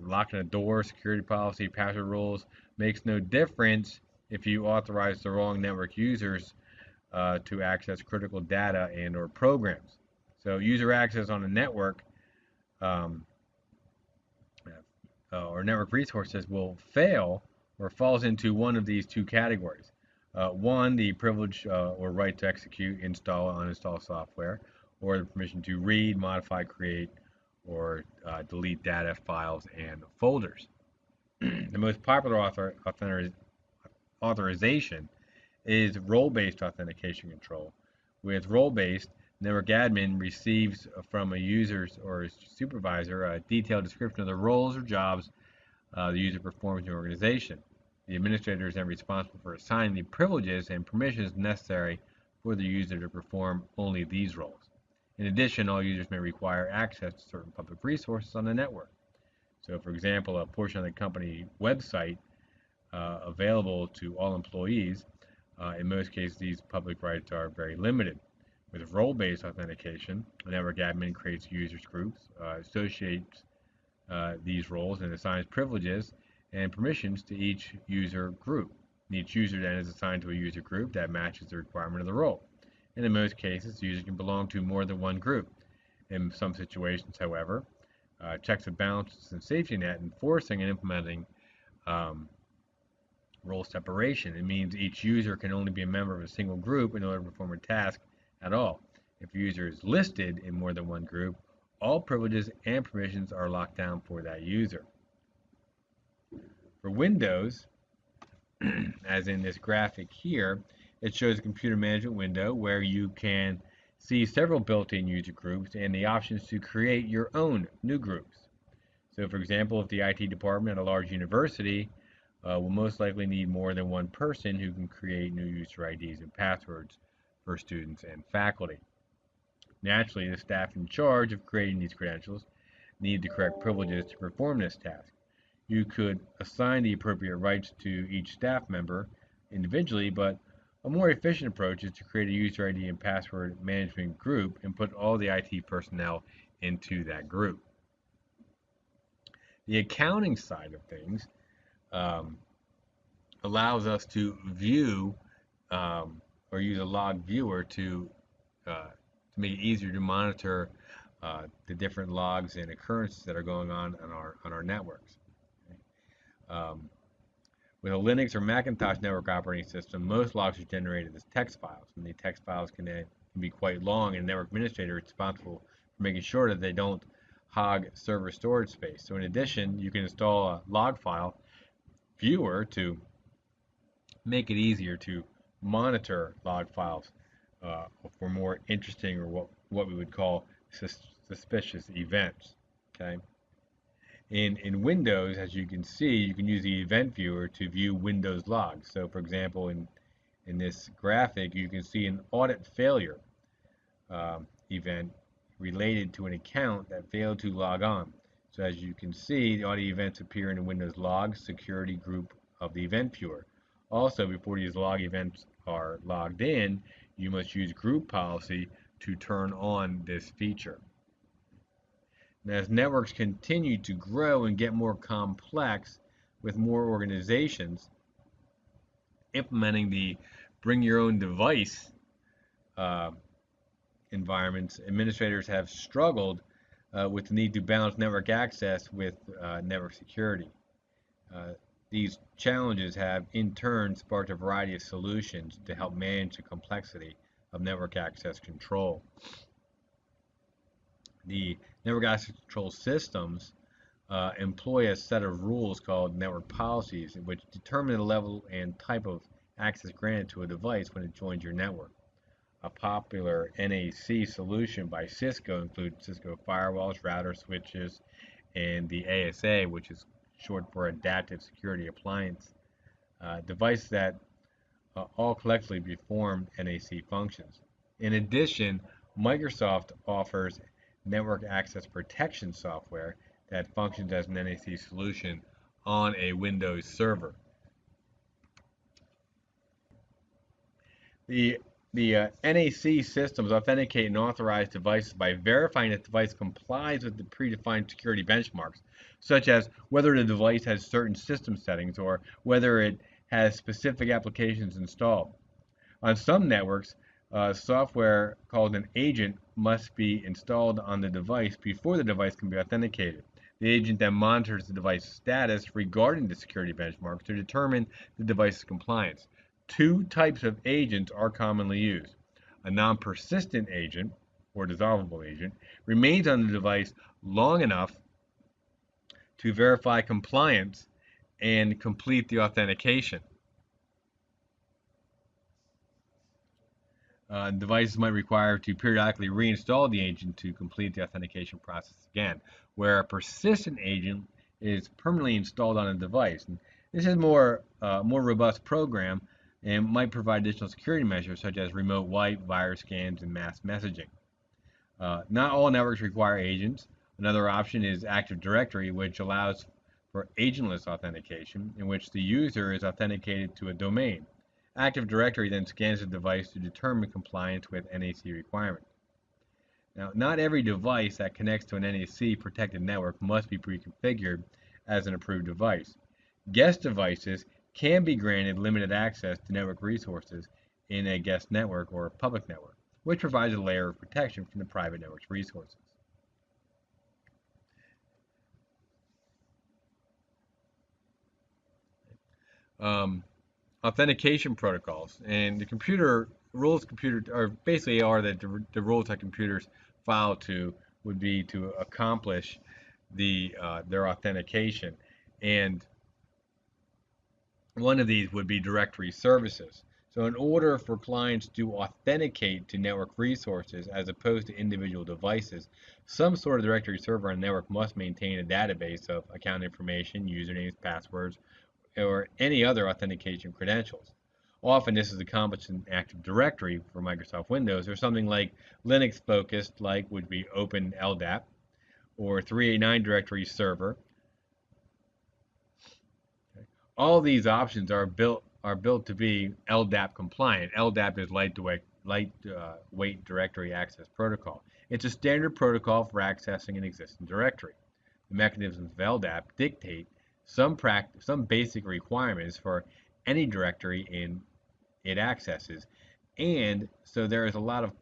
locking a door, security policy, password rules, makes no difference if you authorize the wrong network users to access critical data and or programs. So user access on a network um, or network resources will fail or falls into one of these two categories. One, the privilege or right to execute, install, uninstall software, or the permission to read, modify, create, or delete data, files, and folders. The most popular authorization is role-based authentication control. With role-based, network admin receives from a user or a supervisor a detailed description of the roles or jobs the user performs in the organization. The administrator is then responsible for assigning the privileges and permissions necessary for the user to perform only these roles. In addition, all users may require access to certain public resources on the network. So, for example, a portion of the company website available to all employees. In most cases, these public rights are very limited. With role-based authentication, a network admin creates users groups, associates these roles, and assigns privileges and permissions to each user group. Each user then is assigned to a user group that matches the requirement of the role. And in most cases, the user can belong to more than one group. In some situations, however, checks and balances and safety net enforcing and implementing um, role separation. It means each user can only be a member of a single group in order to perform a task at all. If a user is listed in more than one group, all privileges and permissions are locked down for that user. For Windows, as in this graphic here, it shows a computer management window where you can see several built-in user groups and the options to create your own new groups. So for example, if the IT department at a large university will most likely need more than one person who can create new user IDs and passwords for students and faculty. Naturally, the staff in charge of creating these credentials need the correct privileges to perform this task. You could assign the appropriate rights to each staff member individually, but a more efficient approach is to create a user ID and password management group and put all the IT personnel into that group. The accounting side of things um, allows us to view or use a log viewer to make it easier to monitor the different logs and occurrences that are going on our networks. Um, with a Linux or Macintosh network operating system, most logs are generated as text files, and the text files can be quite long, and the network administrator is responsible for making sure that they don't hog server storage space. So in addition, you can install a log file viewer to make it easier to monitor log files for more interesting or what we would call suspicious events. Okay. In Windows, as you can see, you can use the event viewer to view Windows logs. So for example, in this graphic, you can see an audit failure event related to an account that failed to log on. So as you can see, the audit events appear in the Windows Logs security group of the event viewer. Also, before these log events are logged in, you must use group policy to turn on this feature. And as networks continue to grow and get more complex with more organizations, implementing the bring your own device environments, administrators have struggled with the need to balance network access with network security. These challenges have in turn sparked a variety of solutions to help manage the complexity of network access control. The network access control systems employ a set of rules called network policies, which determine the level and type of access granted to a device when it joins your network. A popular NAC solution by Cisco includes Cisco Firewalls, router switches, and the ASA, which is short for Adaptive Security Appliance, devices that all collectively perform NAC functions. In addition, Microsoft offers network access protection software that functions as an NAC solution on a Windows server. The The NAC systems authenticate and authorize devices by verifying that the device complies with the predefined security benchmarks, such as whether the device has certain system settings or whether it has specific applications installed. On some networks, software called an agent must be installed on the device before the device can be authenticated. The agent then monitors the device's status regarding the security benchmarks to determine the device's compliance. Two types of agents are commonly used. A non-persistent agent, or dissolvable agent, remains on the device long enough to verify compliance and complete the authentication. Devices might require to periodically reinstall the agent to complete the authentication process again, where a persistent agent is permanently installed on a device. And this is more robust program and might provide additional security measures such as remote wipe, virus scans, and mass messaging. Not all networks require agents. Another option is Active Directory, which allows for agentless authentication, in which the user is authenticated to a domain. Active Directory then scans the device to determine compliance with NAC requirements. Now, not every device that connects to an NAC protected network must be pre-configured as an approved device. Guest devices can be granted limited access to network resources in a guest network or a public network, which provides a layer of protection from the private network's resources. Authentication protocols and the computer rules are basically the rules that computers file to would be to accomplish their authentication, and one of these would be directory services. So in order for clients to authenticate to network resources as opposed to individual devices, some sort of directory server on the network must maintain a database of account information, usernames, passwords, or any other authentication credentials. Often this is accomplished in Active Directory for Microsoft Windows, or something like Linux focused, like would be Open LDAP, or 389 directory server. All these options are built to be LDAP compliant. LDAP is lightweight directory access protocol. It's a standard protocol for accessing an existing directory. The mechanisms of LDAP dictate some basic requirements for any directory it accesses, and so there is a lot of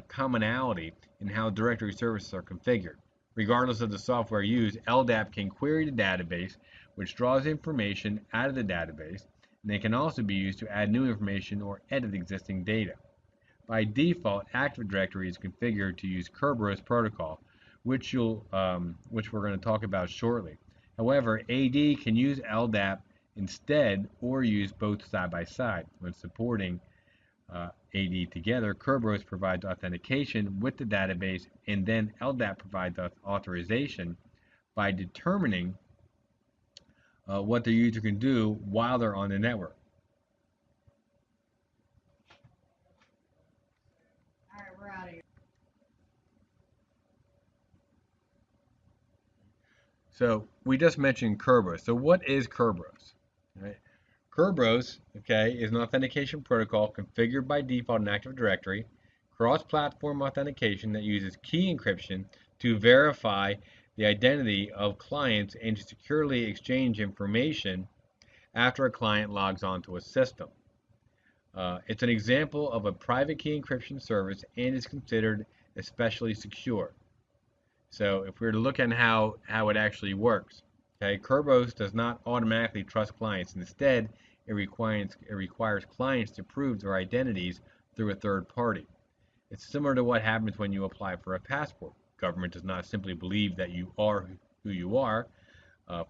commonality in how directory services are configured. Regardless of the software used, LDAP can query the database, which draws information out of the database, and they can also be used to add new information or edit existing data. By default, Active Directory is configured to use Kerberos protocol, which we're going to talk about shortly. However, AD can use LDAP instead or use both side by side. When supporting AD together, Kerberos provides authentication with the database, and then LDAP provides authorization by determining what the user can do while they're on the network. All right, we're out of here. So we just mentioned Kerberos. So what is Kerberos? Right. Kerberos, okay, is an authentication protocol configured by default in Active Directory, cross-platform authentication that uses key encryption to verify the identity of clients and to securely exchange information after a client logs onto a system. It's an example of a private key encryption service and is considered especially secure. So if we were to look at how it actually works, okay, Kerberos does not automatically trust clients. Instead, it requires clients to prove their identities through a third party. It's similar to what happens when you apply for a passport. Government does not simply believe that you are who you are,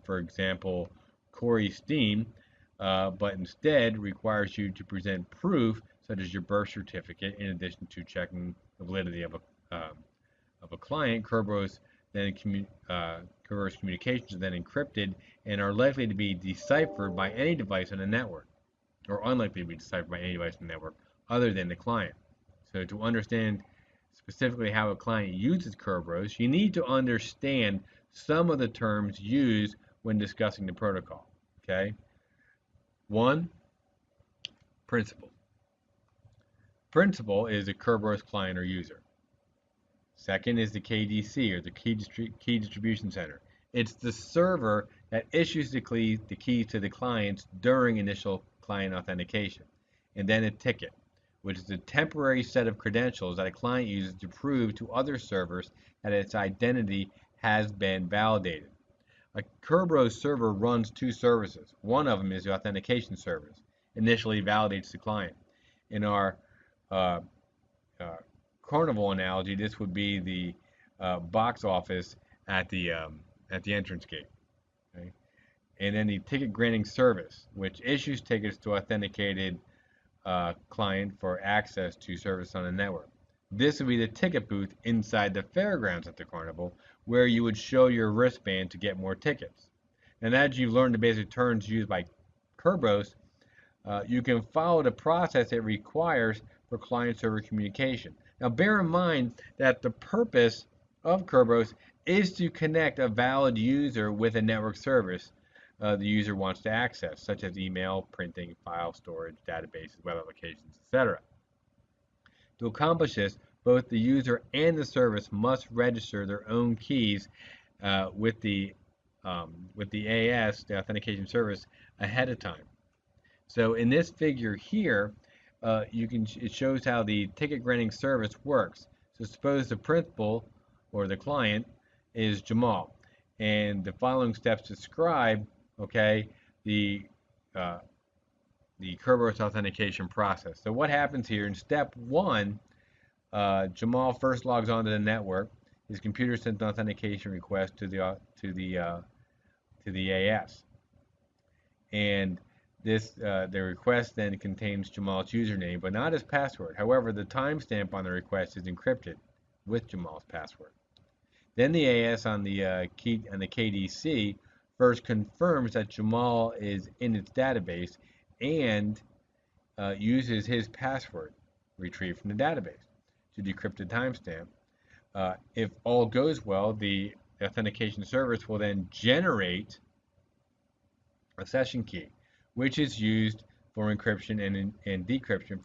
for example, Corey Steen, but instead requires you to present proof such as your birth certificate in addition to checking the validity of a client. Kerberos communications are then encrypted and are likely to be deciphered by any device on the network, or unlikely to be deciphered by any device on the network other than the client. So to understand specifically how a client uses Kerberos, you need to understand some of the terms used when discussing the protocol. Okay. One, principal. Principal is the Kerberos client or user. Second is the KDC, or the key distribution center. It's the server that issues the key to the clients during initial client authentication. And then a ticket, which is a temporary set of credentials that a client uses to prove to other servers that its identity has been validated. A Kerberos server runs two services. One of them is the authentication service, initially validates the client. In our uh, uh, carnival analogy, this would be the box office at the entrance gate. Okay? And then the ticket granting service, which issues tickets to authenticated client for access to service on the network. This would be the ticket booth inside the fairgrounds at the carnival, where you would show your wristband to get more tickets. And as you learn the basic terms used by Kerberos, you can follow the process it requires for client-server communication. Now, bear in mind that the purpose of Kerberos is to connect a valid user with a network service the user wants to access, such as email, printing, file storage, databases, web applications, etc. To accomplish this, both the user and the service must register their own keys with the AS, the authentication service, ahead of time. So in this figure here, it shows how the ticket granting service works. So suppose the principal or the client is Jamal, and the following steps describe, okay, uh, the Kerberos authentication process. So what happens here in step one? Jamal first logs onto the network. His computer sends an authentication request to the AS, and the request then contains Jamal's username, but not his password. However, the timestamp on the request is encrypted with Jamal's password. Then the AS on the KDC first confirms that Jamal is in its database and uses his password retrieved from the database to decrypt the timestamp. If all goes well, the authentication service will then generate a session key, which is used for encryption and decryption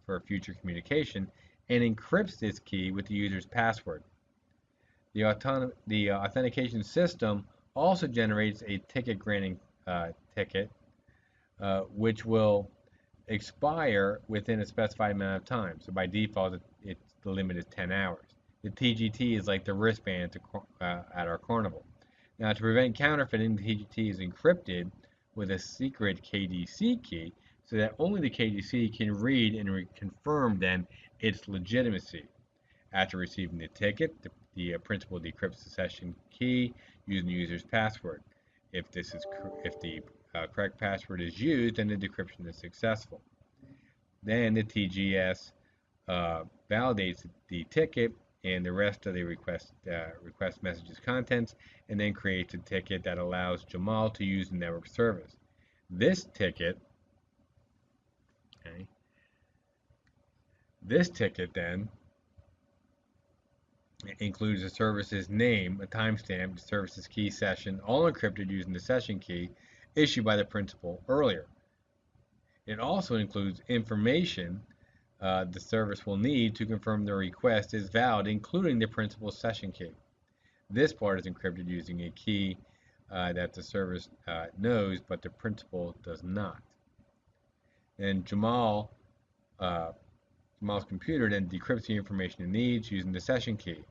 for future communication, and encrypts this key with the user's password. The authentication system also generates a ticket granting ticket, which will expire within a specified amount of time. So by default, the limit is 10 hours. The TGT is like the wristband at our carnival. Now, to prevent counterfeiting, the TGT is encrypted with a secret KDC key so that only the KDC can read and confirm then its legitimacy. After receiving the ticket, the principal decrypts the session key using the user's password. If the correct password is used, then the decryption is successful. Then the TGS validates the ticket and the rest of the request message's contents, and then creates a ticket that allows Jamal to use the network service. This ticket, okay, then includes the service's name, a timestamp, the service's key session, all encrypted using the session key issued by the principal earlier. It also includes information the service will need to confirm the request is valid, including the principal's session key. This part is encrypted using a key that the service knows, but the principal does not. And Jamal's computer then decrypts the information it needs using the session key.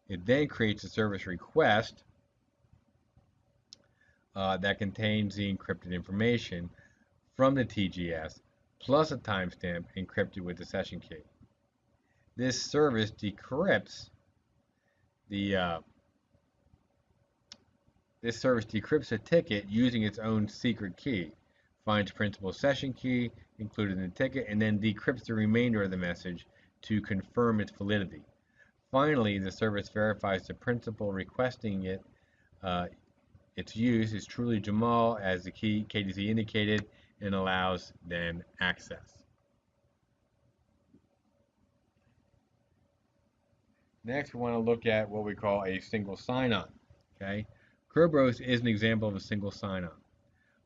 It then creates a service request that contains the encrypted information from the TGS plus a timestamp encrypted with the session key. This service decrypts a ticket using its own secret key, finds principal's session key included in the ticket, and then decrypts the remainder of the message to confirm its validity. Finally, the service verifies the principal requesting its use is truly Jamal, as the KDC indicated, and allows then access. Next, we want to look at what we call a single sign-on. Okay, Kerberos is an example of a single sign-on.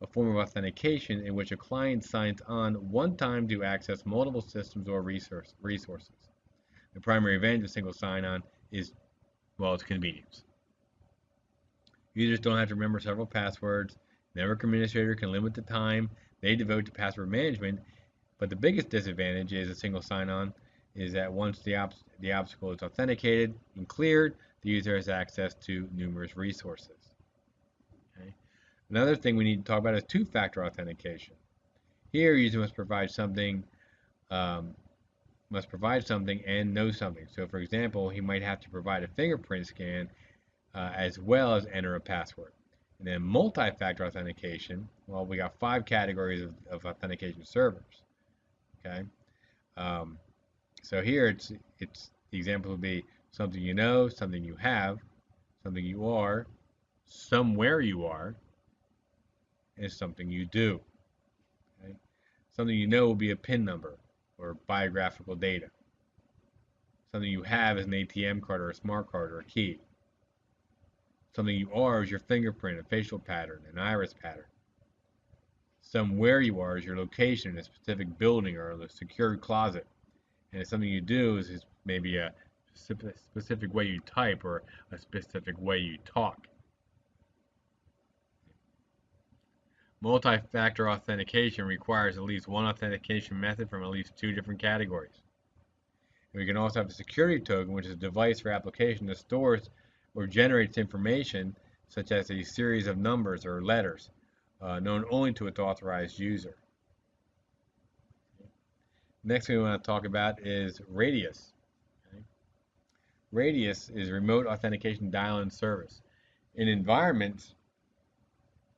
a form of authentication in which a client signs on one time to access multiple systems or resources. The primary advantage of single sign-on is, well, its convenience. Users don't have to remember several passwords. Network administrator can limit the time they devote to password management, but the biggest disadvantage is a single sign-on is that once the obstacle is authenticated and cleared, the user has access to numerous resources. Okay? Another thing we need to talk about is two-factor authentication. Here, user must provide something and know something. So, for example, he might have to provide a fingerprint scan as well as enter a password. And then multi-factor authentication, well, we got 5 categories of authentication servers. Okay, so here it's the example would be something you know, something you have, something you are, somewhere you are, and something you do. Okay? Something you know will be a PIN number or biographical data. Something you have is an ATM card or a smart card or a key. Something you are is your fingerprint, a facial pattern, an iris pattern. Somewhere you are is your location in a specific building or a secured closet. And something you do is maybe a specific way you type or a specific way you talk. Multi-factor authentication requires at least one authentication method from at least 2 different categories. And we can also have a security token, which is a device or application that stores or generates information such as a series of numbers or letters known only to its authorized user. Next thing we want to talk about is Radius. Okay? Radius is remote authentication dial-in service. In environments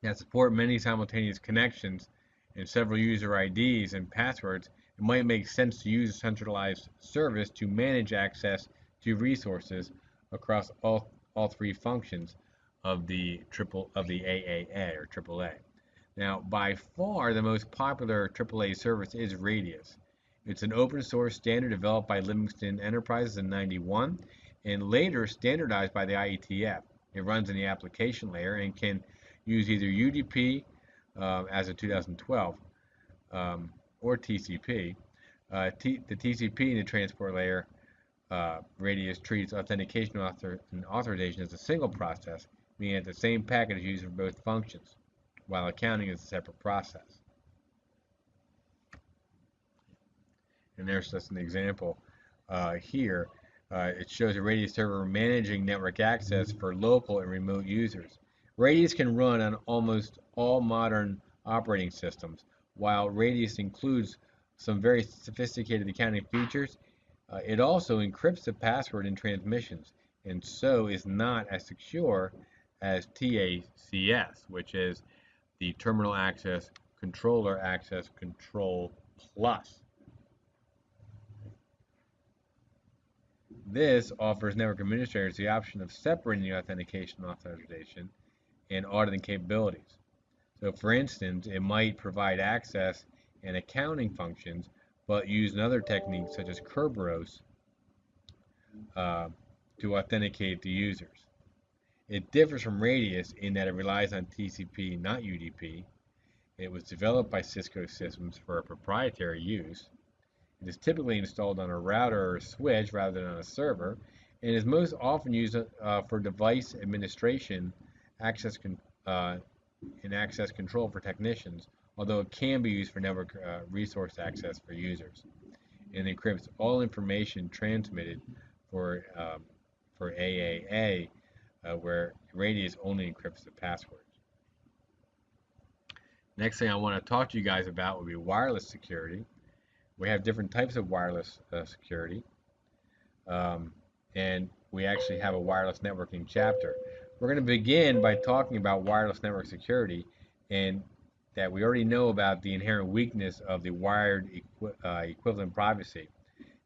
that support many simultaneous connections and several user IDs and passwords, it might make sense to use a centralized service to manage access to resources across all 3 functions of the AAA or AAA. Now, by far the most popular AAA service is Radius. It's an open source standard developed by Livingston Enterprises in '91 and later standardized by the IETF. It runs in the application layer and can use either UDP as of 2012 or TCP. The TCP in the transport layer Radius treats authentication and authorization as a single process, meaning that the same packet is used for both functions, while accounting is a separate process. And there's just an example here. It shows a Radius server managing network access for local and remote users. Radius can run on almost all modern operating systems. While Radius includes some very sophisticated accounting features, it also encrypts the password in transmissions, and so is not as secure as TACS, which is the Terminal Access Controller Access Control Plus. This offers network administrators the option of separating the authentication authorization and auditing capabilities. So for instance, it might provide access and accounting functions, but use another technique such as Kerberos to authenticate the users. It differs from Radius in that it relies on TCP, not UDP. It was developed by Cisco Systems for a proprietary use. It is typically installed on a router or a switch rather than on a server, and is most often used for device administration, access control for technicians, although it can be used for network resource access for users. And encrypts all information transmitted for AAA, where Radius only encrypts the passwords. Next thing I want to talk to you guys about would be wireless security. We have different types of wireless security, and we actually have a wireless networking chapter. We're going to begin by talking about wireless network security, and that we already know about the inherent weakness of the wired equivalent privacy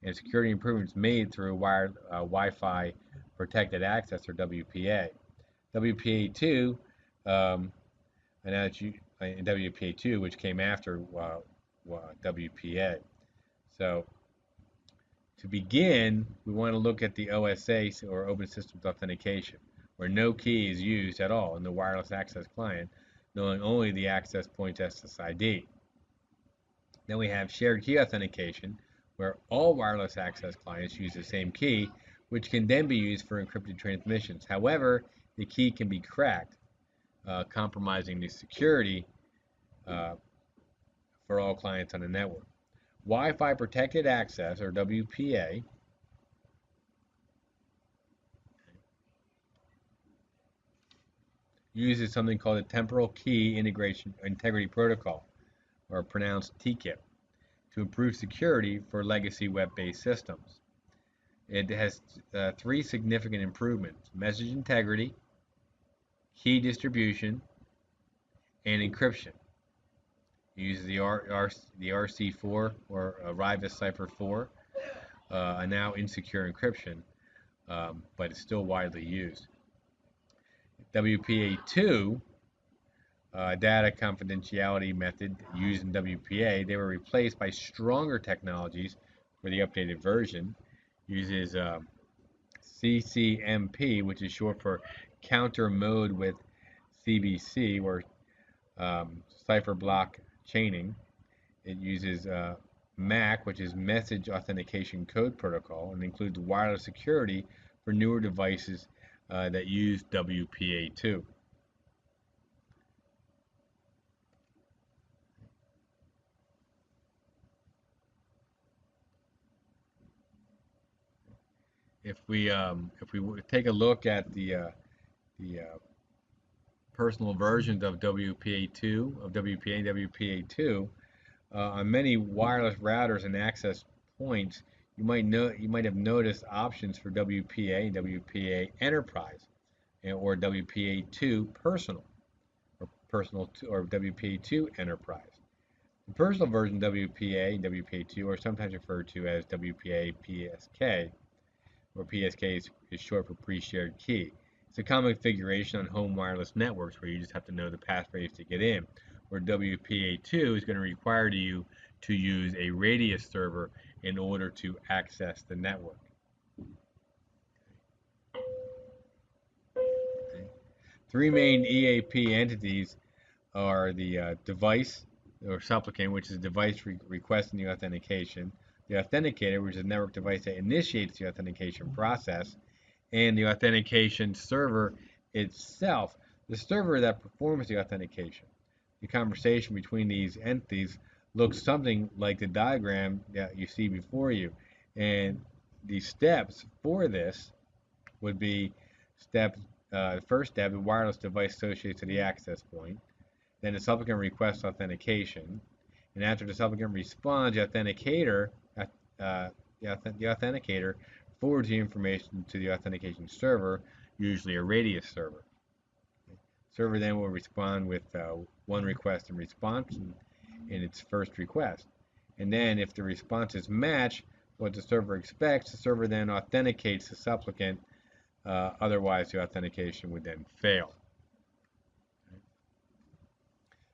and security improvements made through wired Wi-Fi protected access, or WPA. WPA2, and WPA2, which came after WPA. So to begin, we want to look at the OSA, or Open Systems Authentication, where no key is used at all in the wireless access client, knowing only the access point's SSID. Then we have shared key authentication, where all wireless access clients use the same key, which can then be used for encrypted transmissions. However, the key can be cracked, compromising the security uh, for all clients on the network. Wi-Fi protected access, or WPA, uses something called a temporal key integration integrity protocol, or pronounced TKIP, to improve security for legacy web-based systems. It has three significant improvements: message integrity, key distribution, and encryption. It uses the RC4 or Rivas Cipher 4, a now insecure encryption, but it's still widely used. WPA2, data confidentiality method used in WPA, they were replaced by stronger technologies for the updated version. Uses CCMP, which is short for counter mode with CBC, or cipher block chaining. It uses MAC, which is Message Authentication Code Protocol, and includes wireless security for newer devices that use WPA2. If we take a look at the personal versions of WPA2, of WPA and WPA2, on many wireless routers and access points, you might have noticed options for WPA and WPA Enterprise, or WPA2 Personal, or Personal or WPA2 Enterprise. The personal version WPA and WPA2 are sometimes referred to as WPA PSK, where PSK is short for pre-shared key. It's a common configuration on home wireless networks where you just have to know the passphrase to get in, where WPA2 is going to require you to use a radius server in order to access the network. Okay. Three main EAP entities are the device or supplicant, which is a device requesting the authentication, the authenticator, which is a network device that initiates the authentication process, and the authentication server itself, the server that performs the authentication. The conversation between these entities looks something like the diagram that you see before you. And the steps for this would be first step, the wireless device associated to the access point. Then the supplicant requests authentication. And after the supplicant responds, the authenticator forwards the information to the authentication server, usually a radius server. The server then will respond with one request and response in its first request. And then if the responses match what the server expects, the server then authenticates the supplicant. Otherwise, the authentication would then fail.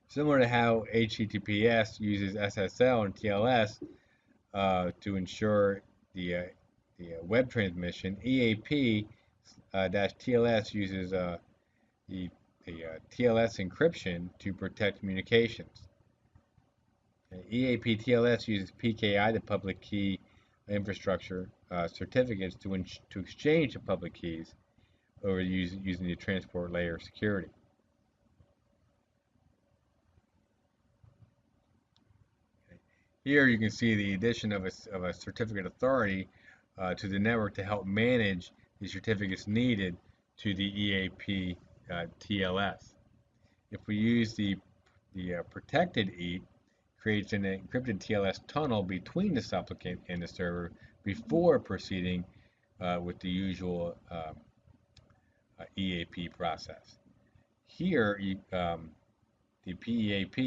Similar to how HTTPS uses SSL and TLS to ensure the web transmission, EAP-TLS uses the TLS encryption to protect communications. EAP-TLS uses PKI, the public key infrastructure certificates, to exchange the public keys over using the transport layer security. Here you can see the addition of a certificate authority to the network to help manage the certificates needed to the EAP TLS. If we use the protected EAP, creates an encrypted TLS tunnel between the supplicant and the server before proceeding with the usual EAP process. Here, the PEAP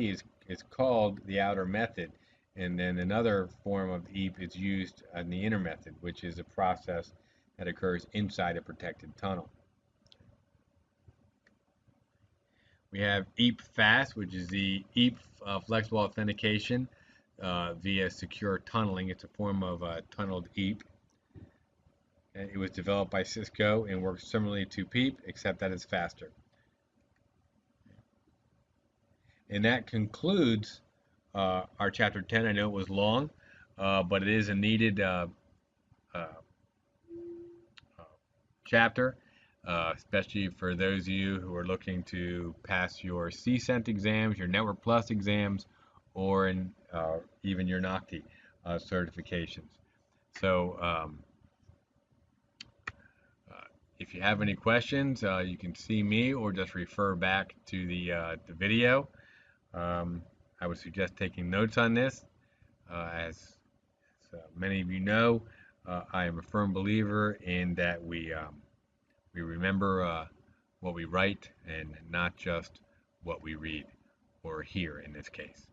is called the outer method, and then another form of EAP is used in the inner method, which is a process that occurs inside a protected tunnel. We have EAP Fast, which is the EAP flexible authentication via secure tunneling. It's a form of tunneled EAP. And it was developed by Cisco and works similarly to PEAP, except that it's faster. And that concludes our chapter 10. I know it was long, but it is a needed uh, chapter, especially for those of you who are looking to pass your CCENT exams, your Network Plus exams, or even your NOCTI certifications. So if you have any questions, you can see me or just refer back to the video. I would suggest taking notes on this. As many of you know, I am a firm believer in that we remember what we write and not just what we read or hear in this case.